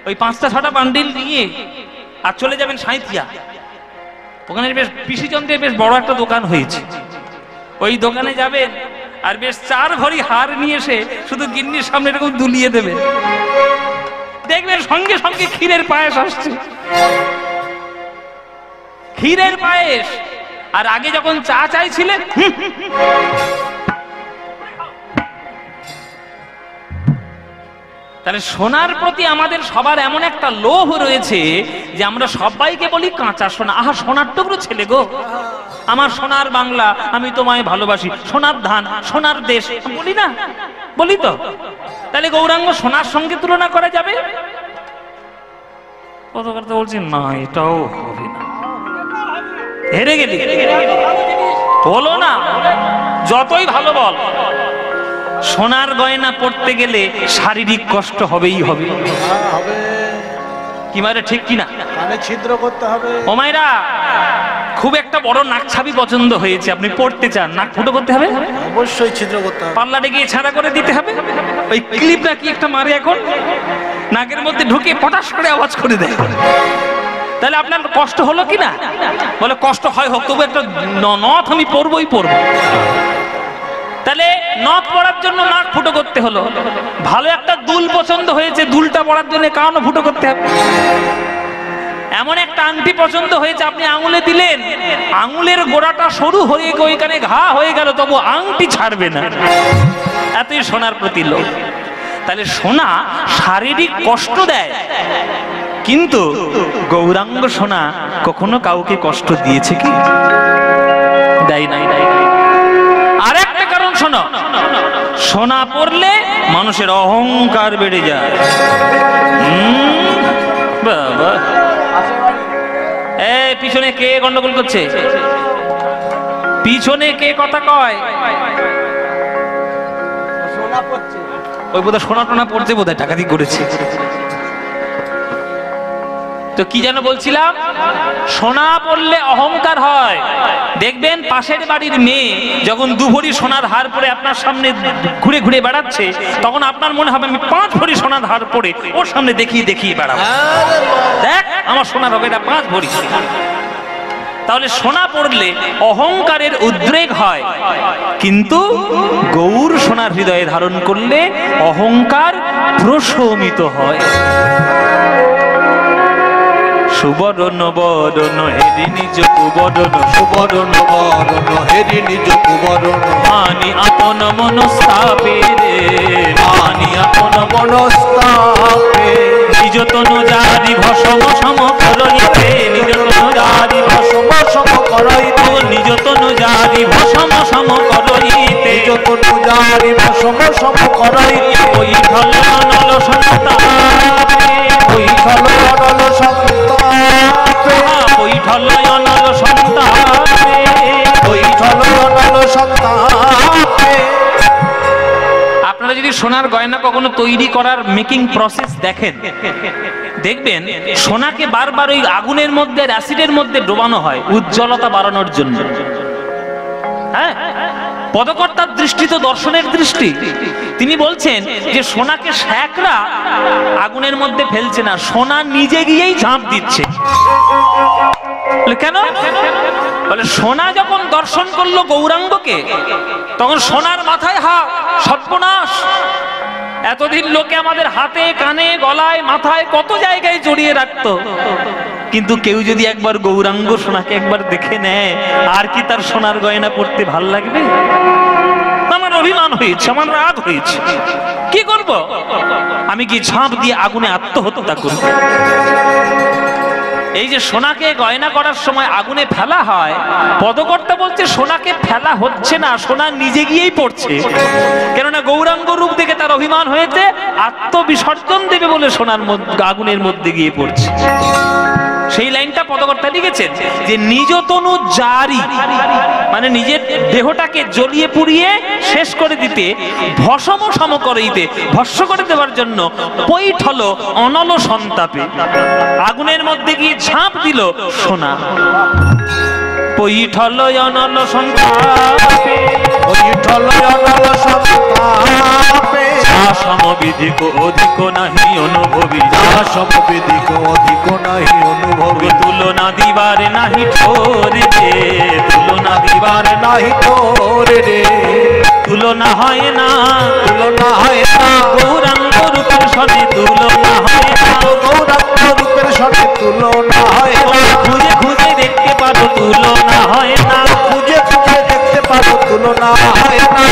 ওই 5টা 6টা বান্ডিল নিয়ে আর চলে যাবেন সাঁইথিয়া। ওখানে বেশ পিসিচন্দ্রের বেশ বড় একটা দোকান হয়েছে, ওই দোকানে যাবেন আর বেশ 4 ভরি হার নিয়ে এসে শুধু গিন্নির সামনে এরকম দুলিয়ে দেবেন, দেখবেন সঙ্গে সঙ্গে ক্ষীরের পায়েস আসছে। ক্ষীরের পায়েস। আর আগে যখন চা চাইছিলেন, তাহলে সোনার প্রতি আমাদের সবার এমন একটা লোভ রয়েছে যে আমরা সবাইকে বলি কাঁচা সোনা। আহা, সোনার টুকরো ছেলে গো, আমার সোনার বাংলা, আমি তোমায় ভালোবাসি, সোনার ধান, সোনার দেশ, বলি না? বলি তো। তাহলে গৌরাঙ্গ সোনার সঙ্গে তুলনা করা যাবে? কত কথা বলছি না, এটাও হবে না। হেরে গেলি বলো না, যতই ভালো বল, সোনার গয়না পড়তে গেলে শারীরিক কষ্ট হবেই হবে। কি মায়েরা, ঠিক কিনা? কানে ছিদ্র করতে হবে। ও মায়েরা, খুব একটা বড় নাক ছাবি পছন্দ হয়েছে, আপনি পড়তে চান, নাক ফুটো করতে হবে? অবশ্যই ছিদ্র করতে হবে। পাল্লাটে গিয়ে ছাড়া করে দিতে হবে। ওই ক্লিপটা কি একটা মারে এখন, নাকের মধ্যে ঢুকে পটাশ করে আওয়াজ করে দেয়। তাহলে আপনার কষ্ট হলো কি না? বলে কষ্ট হয়, হোক, তবু একটা নথ আমি পরবই পরবো। তাহলে নথ পড়ার জন্য নাক ফুটো করতে হলো। ভালো একটা দুল পছন্দ হয়েছে, দুলটা পড়ার জন্য কানও ফুটো করতে হবে। এমন একটা আংটি পছন্দ হয়েছে, আপনি আঙুলে দিলেন, আঙুলের গোড়াটা সরু হয়ে ওইখানে ঘা হয়ে গেল, তবু আংটি ছাড়বে না। এতই সোনার প্রতি লোভ। তাহলে সোনা শারীরিক কষ্ট দেয়, কিন্তু গৌরাঙ্গ সোনা কখনো কাউকে কষ্ট দিয়েছে কি? দেয় নাই। আর একটা কারণ শোনো, সোনা পরলে মানুষের অহংকার বেড়ে যায়। বাবা, এই পিছনে কে গন্ডগোল করছে? পিছনে কে কথা কয়? ওই বোধহয় সোনা টোনা পড়ছে, বোধহয় ডাকাতি করেছে। তো কি যেন বলছিলাম, সোনা পড়লে অহংকার হয়। দেখবেন পাশের বাড়ির মেয়ে যখন 2 ভরি সোনার হার পরে আপনার সামনে ঘুরে ঘুরে বেড়াচ্ছে, তখন আপনার মনে হবে আমি 5 ভরি সোনার হার পরে ওর সামনে দেখিয়ে বেড়াবো। দেখ আমার সোনার হবে, এটা 5 ভরি। তাহলে সোনা পড়লে অহংকারের উদ্রেক হয়, কিন্তু গৌর সোনার হৃদয়ে ধারণ করলে অহংকার প্রশমিত হয়। সুবর্ণ বরণ হেরি নিজ কুবরণ, সুবরণ বরণ হেরি নিজ কুবরণ, মানি আপন মনস্তাপে রে, মানি আপন মনস্তাপে, নিজ তনু জারি ভস্ম সম করইতে, নিজ তনু জারি ভস্ম সম করাইতে, নিজ তনু জারি ভস্ম সম করইতে, নিজ তনু জারি ভস্ম সম করাইতে, ওই ঢল নল সন্তাপে, ওই ঢল নল সন্তাপে, ওই ঢল নল সন্তাপে, ওই ঢল নল সন্তাপে। আপনারা যদি সোনার গয়না কখনো তৈরি করার মেকিং প্রসেস দেখেন, দেখবেন সোনাকে বারবার ওই আগুনের মধ্যে, অ্যাসিডের মধ্যে ডোবানো হয় উজ্জ্বলতা বাড়ানোর জন্য। হ্যাঁ, পদকর্তার দৃষ্টি তো দর্শনের দৃষ্টি। তিনি বলছেন যে সোনাকে শ্যাকরা আগুনের মধ্যে ফেলছে না, সোনা নিজে গিয়েই ঝাঁপ দিচ্ছে। কেন? বলে সোনা যখন দর্শন করলো গৌরাঙ্গকে, তখন সোনার মাথায় হাত, সর্বনাশ, এতদিন লোকে আমাদের হাতে, কানে, গলায়, মাথায় কত জায়গায় জড়িয়ে রাখতো, কিন্তু কেউ যদি একবার গৌরাঙ্গ সোনাকে একবার দেখে নেয়, আর কি তার সোনার গয়না পড়তে ভাল লাগবে? আমার অভিমান হয়েছে, আমার রাগ হয়েছে, কি করব? আমি কি ঝাঁপ দিয়ে আগুনে আত্মহত্যা করব? এই যে সোনাকে গয়না করার সময় আগুনে ফেলা হয়, পদকর্তা বলছে সোনাকে ফেলা হচ্ছে না, সোনা নিজে গিয়েই পড়ছে। কেননা গৌরাঙ্গ রূপ দেখে তার অভিমান হয়েছে, আত্মবিসর্জন দেবে বলে সোনার আগুনের মধ্যে গিয়ে পড়ছে। সেই লাইনটা পদকর্তা লিখেছেন যে নিজ তনু জারি, মানে নিজের দেহটাকে জ্বলিয়ে পুড়িয়ে শেষ করে দিতে, ভস্ম সম করে দিতে, ভস্ম করে দেওয়ার জন্য পৈঠল অনল সন্তাপে আগুনের মধ্যে গিয়ে ঝাঁপ দিল সোনা। পৈঠল অনল সন্তাপে, পৈঠল অনল সন্তাপে, সমবিধিক অধিক নাহি অনুভবী, সমবিধিক অধিক নাহি অনুভবী, তুলনা দিবার নাহি ঠোরে রে, তুলনা দিবার নাহি তোরে রে, তুলনা হয় না, তুলনা হয় না, গৌরাঙ্গ রূপের সনে তুলনা হয় না, গৌরাঙ্গ রূপের সঙ্গে তুলনা হয় না, খুঁজে খুঁজে দেখতে পারো তুলনা হয় না, খুঁজে খুঁজে দেখতে পারো তুলনা হয় না,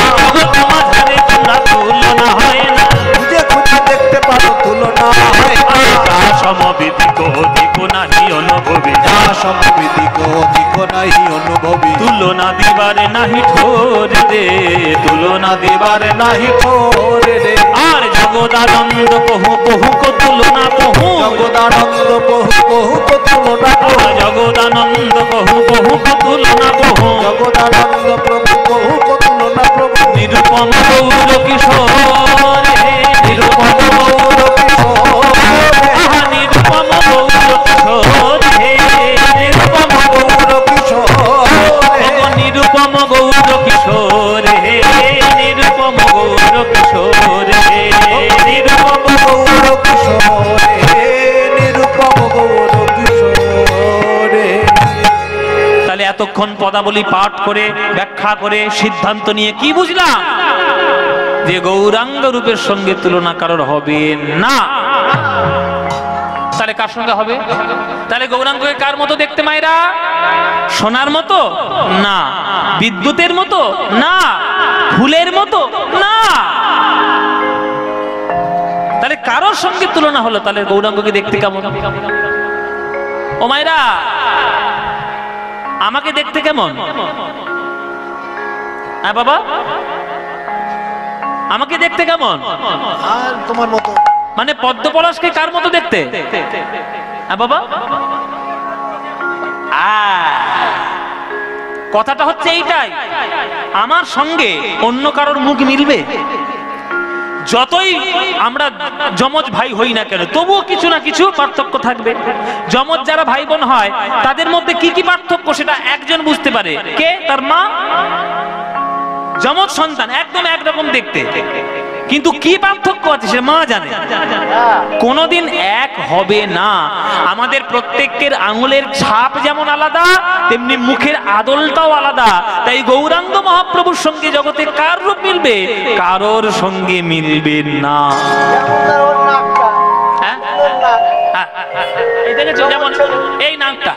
মাঝারে তোমরা তুলনা হয় না, খুঁজে খুঁজে দেখতে পারো তুলনা হয় না, সমবিধিক অধিক নাহি অনুভবী, সমবিধিক অধিক নাহি অনুভবী, তুলনা দিবার নাহি ঠোরে রে, তুলনা দিবার নাহি তোরে রে, আর জগদানন্দ বহু বহু কো তুলনা বহু, জগদানন্দ বহু বহু কো তুলনা বহু, জগদানন্দ বহু বহু কো তুলনা বহু, জগদানন্দ প্রভু বহু কো তুলনা প্রভু, নিরুপম গৌর কিশোর হে, নিরূপম গৌর কিশোর, নিরুপম গৌর কিশোর হে, নিরূপম গৌর কিশোর, নিরুপম গৌর কিশোর হে, নিরুপম গৌর কিশোর হে, নিরূপম গৌর কিশোর, নিরূপম গৌর কিশোর। তাহলে এতক্ষণ পদাবলী পাঠ করে ব্যাখ্যা করে সিদ্ধান্ত নিয়ে কি বুঝলাম? যে গৌরাঙ্গ রূপের সঙ্গে তুলনা কারোর হবে না। তাহলে কার সঙ্গে হবে? তাহলে গৌরাঙ্গকে কার মতো দেখতে মায়েরা? সোনার মতো না, বিদ্যুতের মতো না, ফুলের মতো না। তাহলে কারোর সঙ্গে তুলনা হলো, তাহলে গৌরাঙ্গকে দেখতে কেমন? ও মায়েরা, আমাকে দেখতে কেমন? হ্যাঁ বাবা, আমাকে দেখতে কেমন? আর তোমার মতো, মানে পদ্ম পলাশকে কার মতো দেখতে? হ্যাঁ বাবা, কথাটা হচ্ছে এইটাই, আমার সঙ্গে অন্য কারোর মুখ মিলবে? যতই আমরা যমজ ভাই হই না কেন, তবুও কিছু না কিছু পার্থক্য থাকবে। যমজ যারা ভাই বোন হয় তাদের মধ্যে কি কি পার্থক্য সেটা একজন বুঝতে পারে, কে? তার মা। যমজ সন্তান একদম একরকম দেখতে, কিন্তু কি পার্থক্য আছে সে মা জানে। কোনদিন এক হবে না। আমাদের প্রত্যেকের আঙুলের ছাপ যেমন আলাদা, তেমনি মুখের আদলটাও আলাদা। তাই গৌরাঙ্গ মহাপ্রভুর সঙ্গে জগতে কার রূপ মিলবে? কারোর সঙ্গে মিলবে না। এই দেখেছো, যেমন এই নাকটা,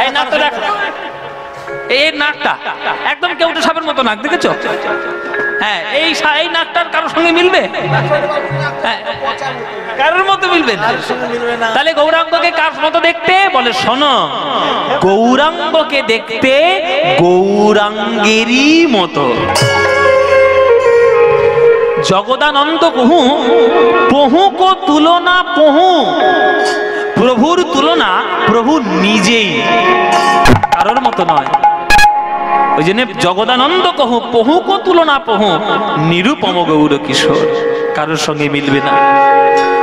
এই নাকটা দেখো, এই নাকটা একদম কেউটে সাপের মতো নাক, দেখেছো? হ্যাঁ, এই নাকটার কারোর সঙ্গে মিলবে? কারোর মতো মিলবে না। তাহলে গৌরাঙ্গকে কার মতো দেখতে? বলে শোনো, গৌরাঙ্গকে দেখতে গৌরাঙ্গেরই মতো। জগদানন্দ কহু পহু কো তুলনা পহু, প্রভুর তুলনা প্রভু নিজেই, কারোর মতো নয়। ওই জন্য জগদানন্দ কহু পহু কো তুলনা পহু, নিরুপম গৌর কিশোর, কারোর সঙ্গে মিলবে না।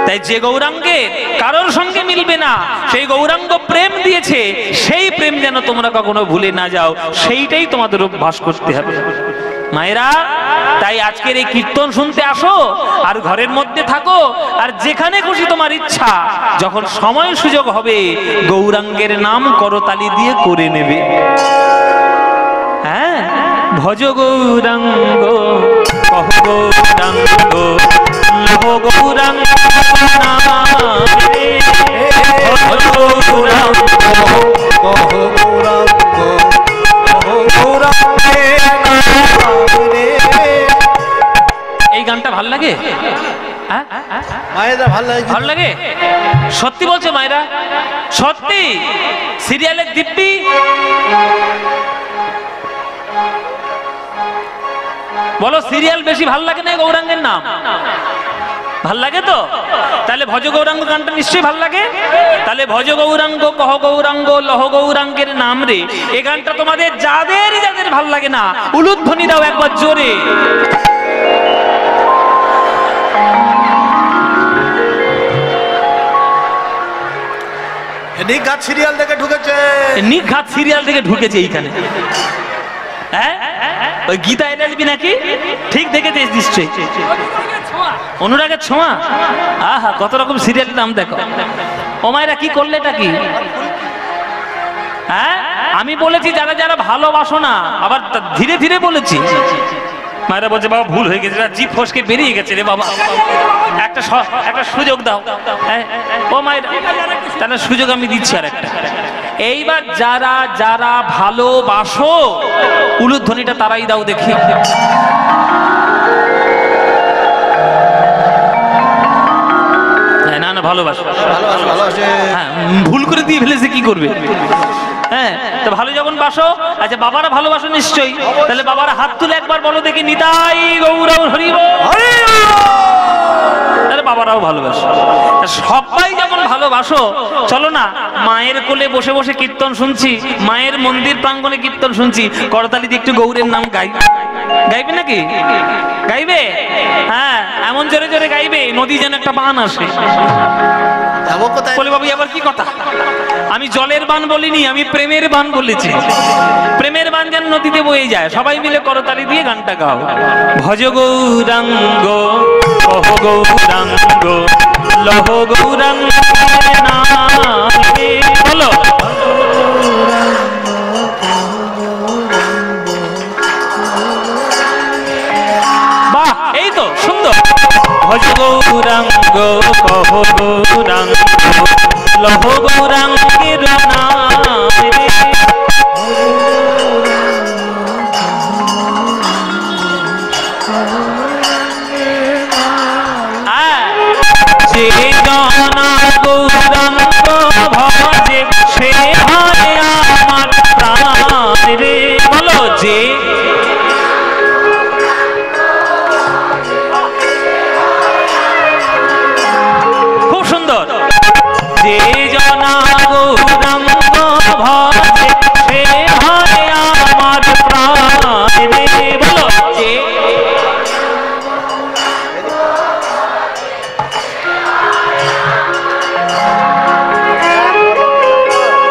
তাই যে গৌরাঙ্গে কারোর সঙ্গে মিলবে না, সেই গৌরাঙ্গ প্রেম দিয়েছে, সেই প্রেম যেন তোমরা কখনো ভুলে না যাও, সেইটাই তোমাদের অভ্যাস করতে হবে মায়েরা। তাই আজকের এই কীর্তন শুনতে আসো, আর ঘরের মধ্যে থাকো, আর যেখানে খুশি তোমার ইচ্ছা, যখন সময় সুযোগ হবে গৌরাঙ্গের নাম করতালি দিয়ে করে নেবে। হ্যাঁ, ভজ গৌরাঙ্গ কহ গৌরাঙ্গ লহ গৌরাঙ্গ, ভজ গৌরাঙ্গ কহ গৌরাঙ্গ, কহ গৌরাঙ্গে নাম রে। গানটা ভাল লাগে? মায়েরা ভাল লাগে, ভাল লাগে? সত্যি বলছে মায়েরা? সত্যি? সিরিয়ালের দিব্যি বলো, সিরিয়াল বেশি ভাল লাগে না গৌরাঙ্গের নাম? ভাল লাগে তো? তাহলে ভজ গৌরাঙ্গ গানটা নিশ্চয়ই ভাল লাগে। তাহলে ভজ গৌরাঙ্গ কহ গৌরাঙ্গ লহ গৌরাঙ্গের নাম রে, এই গানটা তোমাদের যাদের যাদের ভাল লাগে না উলুধ্বনি দাও একবার জোরে। নিঘাত সিরিয়াল থেকে ঢুকেছে, নিঘাত সিরিয়াল থেকে ঢুকেছে এইখানে। হ্যাঁ, ওই গীতা এলএলবি নাকি? ঠিক দেখেছিস নিশ্চয়ই। অনুরাগের ছোঁয়া, আহা কত রকম সিরিয়ালের নাম দেখো। ও মায়েরা কি করলে এটা কি? হ্যাঁ, আমি বলেছি যারা যারা ভালোবাসো না, আবার ধীরে ধীরে বলেছি। মায়েরা বলছে বাবা ভুল হয়ে গেছে, জিভ ফসকে বেরিয়ে গেছে রে বাবা, একটা সুযোগ দাও। ও মায়েরা, তাহলে সুযোগ আমি দিচ্ছি আর একটা। এইবার যারা যারা ভালোবাসো উলুধ্বনিটা তারাই দাও দেখি। না না, ভালোবাসো, হ্যাঁ, ভুল করে দিয়ে ফেলেছে কি করবে? হ্যাঁ, তো ভালো যখন বাসো। আচ্ছা, বাবারা ভালোবাসো নিশ্চয়ই, তাহলে বাবারা হাত তুলে একবার বলো দেখি, নিতাই গৌর হরি বল। তাহলে বাবারাও ভালোবাসো। সবাই যখন ভালোবাসো, চলো না মায়ের কোলে বসে বসে কীর্তন শুনছি, মায়ের মন্দির প্রাঙ্গণে কীর্তন শুনছি, করতালি দিয়ে একটু গৌরের নাম গাই। গাইবে নাকি? গাইবে? হ্যাঁ, এমন জোরে জোরে গাইবে নদী যেন একটা বান আসে। বলে বাবু আবার কি কথা? আমি জলের বান বলিনি, আমি প্রেমের বান বলেছি। প্রেমের বান যেন নদীতে বয়ে যায়। সবাই মিলে করতালি দিয়ে গানটা গাও। ভজ গৌরাঙ্গ কহ গৌরাঙ্গ লহ গৌরাঙ্গ বলো। বাহ, এই তো সুন্দর। ভজ গৌরাঙ্গ কহ গৌরাঙ্গ লহ গৌরাঙ্গের নাম রে। যে জনা গৌরাঙ্গ ভজে সে হয় আমার প্রাণ রে। বলো, যে খুব সুন্দর। যে জনা গৌরাঙ্গ ভজে সে হয় আমার প্রাণ রে। বলো, যে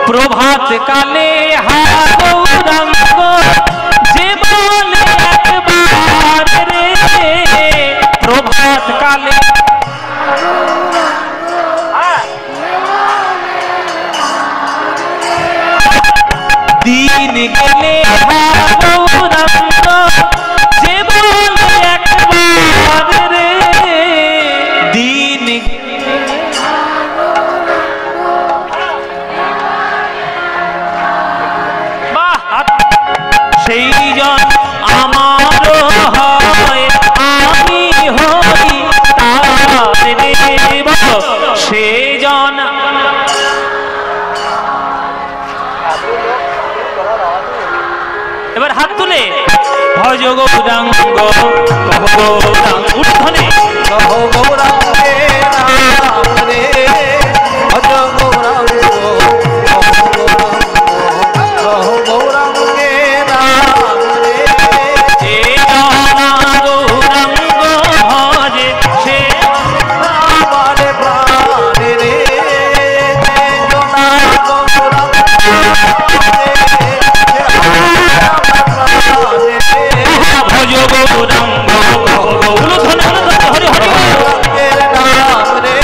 প্রভাত কালে হা গৌরাঙ্গ যে বলে একবার রে। প্রভাত কালে দিন গেলে হা গৌরাঙ্গ যে বলে একবার রে। দিন সেই জন আমারও হয়, আমি হই তার রে। বলো, সেই জন। এবার হাত তুলে ভজ গৌরাঙ্গ কহ গৌরাঙ্গ উঠনে কহ গৌরাঙ্গে নাম রে, ভজ গৌরাঙ্গ কহ গৌরাঙ্গে নাম রে। যে জনা গৌরাঙ্গ ভজে সে আমার প্রাণ রে। যে জনা গৌরাঙ্গ ভজ গৌরাঙ্গ হরি হরি নাম রে।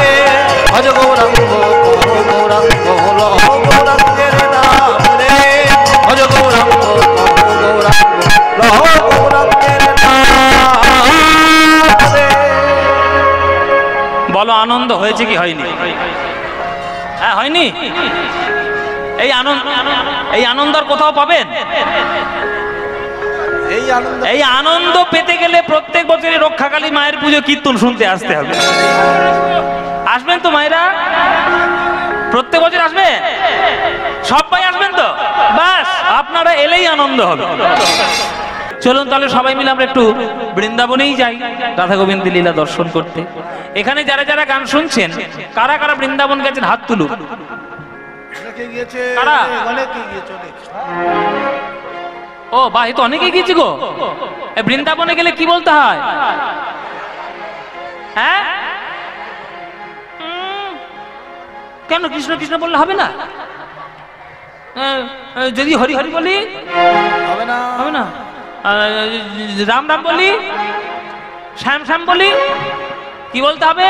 ভজ গৌরাঙ্গ কহ গৌরাঙ্গ লহ গৌরাঙ্গের নাম রে। ভজ গৌরাঙ্গ কহ গৌরাঙ্গ লহ গৌরাঙ্গের নাম রে। বলো, আনন্দ হয়েছে কি হয়নি? হ্যাঁ, হয়নি? এই আনন্দ, এই আনন্দ আর কোথাও পাবেন? এই আনন্দ পেতে গেলে প্রত্যেক বছরে রক্ষাকালী মায়ের পুজো কীর্তন শুনতে আসতে হবে। আসবেন তো মায়েরা? প্রত্যেক বছর আসবে? সবাই আসবেন তো? বাস, আপনারা এলেই আনন্দ হবে। চলুন তাহলে সবাই মিলে আমরা একটু বৃন্দাবনেই যাই রাধা গোবিন্দ লীলা দর্শন করতে। এখানে যারা যারা গান শুনছেন, কারা কারা বৃন্দাবন গেছেন হাত তুলুন। কারা? ও বাহ, তো অনেকেই গিয়েছি গো। বৃন্দাবনে গেলে কি বলতে হয়? হ্যাঁ, কেন কৃষ্ণ কৃষ্ণ বললে হবে না? যদি হরি হরি বলি হবে না? হবে না? রাম রাম বলি, শ্যাম শ্যাম বলি, কি বলতে হবে?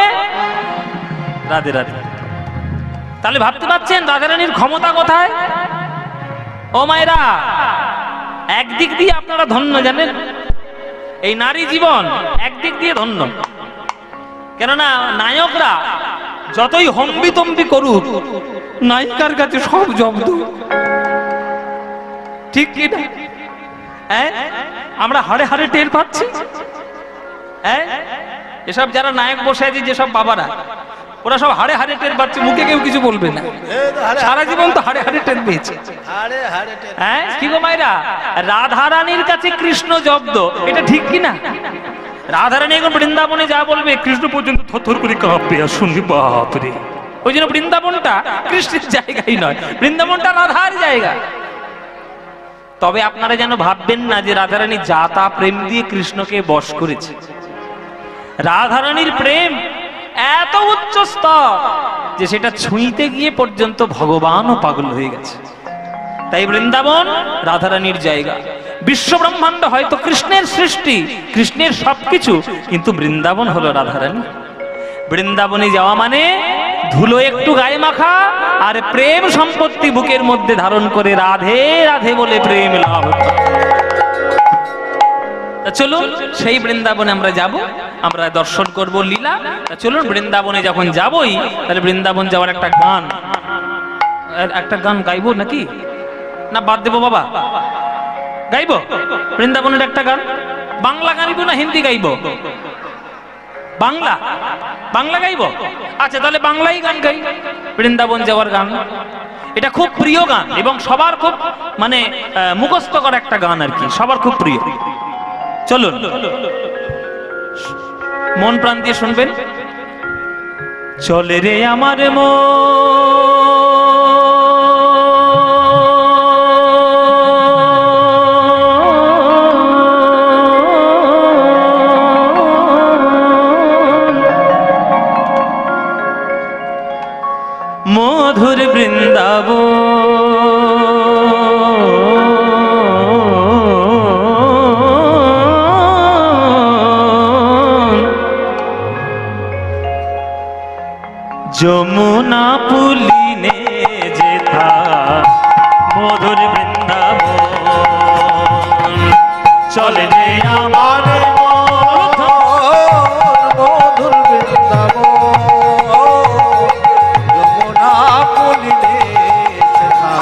রাধে রাধে। তাহলে ভাবতে পারছেন রাধারানীর ক্ষমতা কোথায়? ও মায়েরা, একদিক দিয়ে আপনারা ধন্য, জানেন? এই নারী জীবন একদিক দিয়ে ধন্য। কেননা নায়করা যতই হম্বি তম্বি করুক, নায়িকার কাছে সব জব্দ। ঠিক কি না? আমরা হাড়ে হাড়ে টের পাচ্ছি। এসব যারা নায়ক বসে আছে, যেসব বাবারা, ওরা সব হাড়ে হাড়ে টের পাচ্ছে, মুখে কেউ কিছু বলবে না, সারা জীবন তো হাড়ে হাড়ে টের পেয়েছে। কি গো মায়েরা, রাধারানীর কাছে কৃষ্ণ জব্দ, এটা ঠিক কি না? রাধারানী এখন বৃন্দাবনে যা বলবে, কৃষ্ণ পর্যন্ত থরথর করে কাঁপবে আর শুনবি, বাপরে। ওই জন্য বৃন্দাবনটা কৃষ্ণের জায়গাই নয়, বৃন্দাবনটা রাধার জায়গা। তবে আপনারা যেন ভাববেন না যে রাধারানী যা তা প্রেম দিয়ে কৃষ্ণকে বশ করেছে। রাধারানীর প্রেম এত উচ্চ স্তর যে সেটা ছুঁইতে গিয়ে পর্যন্ত ভগবানও পাগল হয়ে গেছে। তাই বৃন্দাবন রাধারানীর জায়গা। বিশ্ব ব্রহ্মাণ্ড হয়তো কৃষ্ণের সৃষ্টি, কৃষ্ণের সবকিছু, কিন্তু বৃন্দাবন হলো রাধারানী। বৃন্দাবনে যাওয়া মানে ধুলো একটু গায়ে মাখা আর প্রেম সম্পত্তি বুকের মধ্যে ধারণ করে রাধে রাধে বলে প্রেম লাভ। চলুন সেই বৃন্দাবনে আমরা যাব, আমরা দর্শন করব লীলা। চলুন বৃন্দাবনে যখন যাবই, তাহলে বৃন্দাবন যাওয়ার একটা গান গাইবো নাকি? না বাদ দেবো বাবা? গাইবো বৃন্দাবনের একটা গান। বাংলা গাইবো না হিন্দি গাইবো? বাংলা। বাংলা গাইবো? আচ্ছা, তাহলে বাংলাই গান গাই, বৃন্দাবন যাওয়ার গান। এটা খুব প্রিয় গান এবং সবার খুব মানে মুখস্থ করা একটা গান আর কি, সবার খুব প্রিয়। চলুন মন প্রাণ দিয়ে শুনবেন। চলে রে আমার মধুর বৃন্দাবন, যমুনা পুলিনে যেথা মধুর বৃন্দাবন। চলে রে আমার মধুর বৃন্দাবন, যমুনা পুলিনে যেথা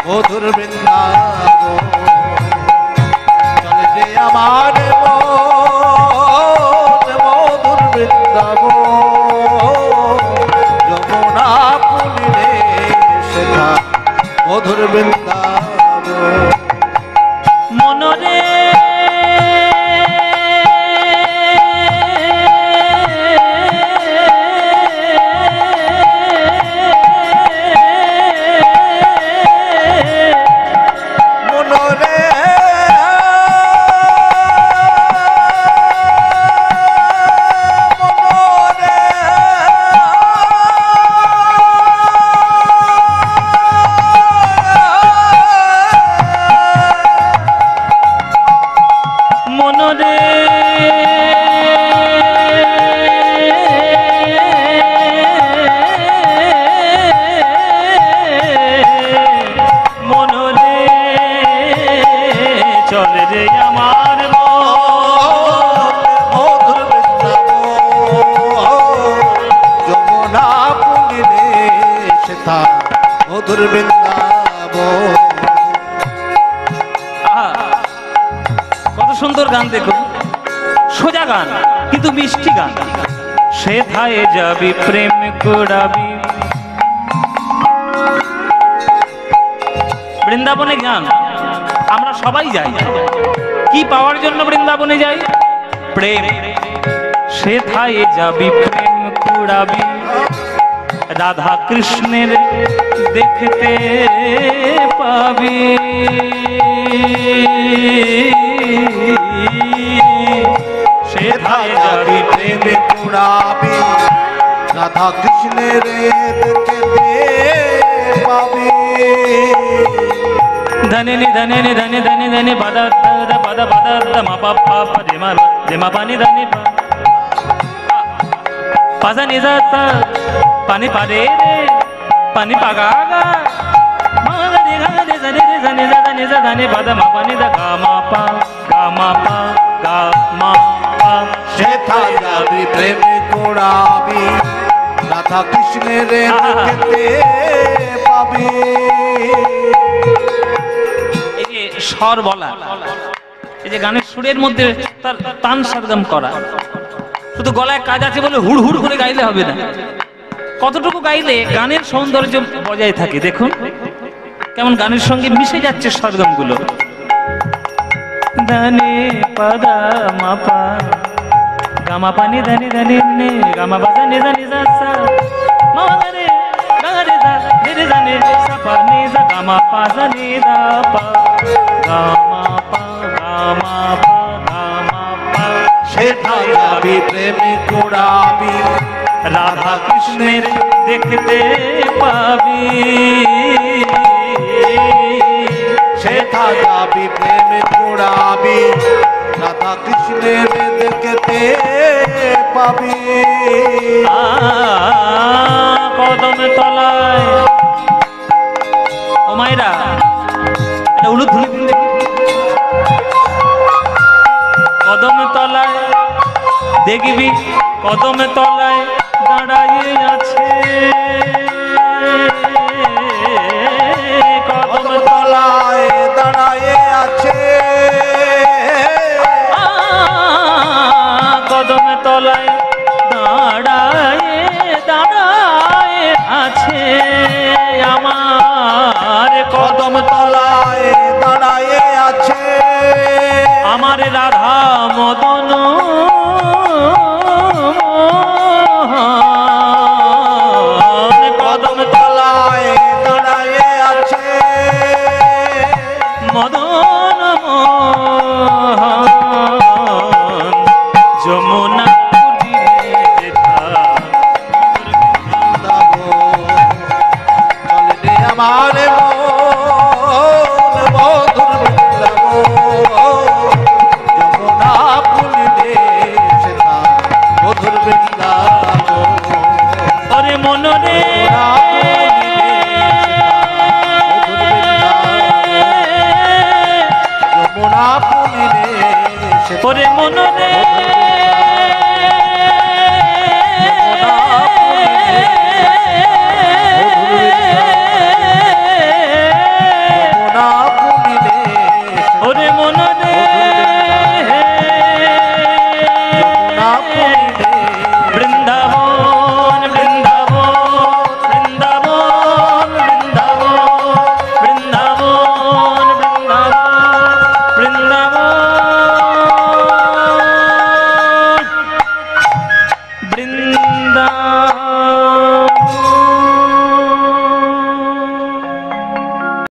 মধুর বৃন্দাবন। চলে রে আমার মধুর বৃন্দাবন, মধুর বৃন্দাবন। মনরে মধুর বৃন্দাবন। সোজা গান কিন্তু মিষ্টি গান। সেথায় যাবি প্রেম কুড়াবি। বৃন্দাবনে গান আমরা সবাই যাই, কি পাওয়ার জন্য বৃন্দাবনে যাই? প্রেম। সেথায় যাবি প্রেম কুড়াবি, রাধা কৃষ্ণের দেখতে পাবি। সেথায় যাবি প্রেম কুড়াবি, রাধা কৃষ্ণের দেখতে পাবি। ধনে নি ধনে নি ধনে ধনে ধনে বাদা দা বাদা বাদা দা মা পা পা পা রে মা রে মা পানি ধনে পা পাসা নি যা তা পানি পা রে রে পানি পা গা গা মা গা রে গা রে জা রে রে জা নে জা ধনে জা ধনে বাদা মা পানি দা গা মা পা গা মা পা গা মা পা। সেথায় যাবি প্রেম কুড়াবি, রাধা কৃষ্ণের দেখতে পাবি। এই যে স্বর বলা, এই যে গানের সুরের মধ্যে তার তান সারগম করা, শুধু গলায় কাজ আছে বলে হুড় হুড় করে গাইলে হবে না। কতটুকু গাইলে গানের সৌন্দর্য বজায় থাকে। দেখুন কেমন গানের সঙ্গে মিশে যাচ্ছে সরগম গুলো। ধনে পদা মাপা গামা পানি ধনি ধনি নে গামা বাজা নে জা নে জা সা মা রে গা রে জা নে রে জা নে সা পা নে জা গামা পা জা নে দা পা গামা পা গামা পা গামা পা। সেথায় যাবি প্রেম কুড়াবি, রাধা কৃষ্ণের দেখতে পাবি। সেথায় যাবি প্রেম কুড়াবি, রাধা কৃষ্ণের দেখতে পাবি। কদম তলায় ও মায়েরা এটা উলু ধুলি দিন দেখি। কদম তলায় দেখবি কদম তলায় দাঁড়াইয়ে আছে, কদম তলায় দাঁড়ায়ে আছে। কদম তলায় দাঁড়ায়ে দাঁড়ায়ে আছে আমার কদম তলায় দাঁড়ায়ে আছে আমার রাধা মদন কদম তলায় দাঁড়ায়ে আছে মদন যমুনা আমার মধুর যমুনা পুলিনে সেটা মধুর বৃন্দাবন। ওরে মনরে যমুনা পুলিনে ওরে মনরে ওরে মনরে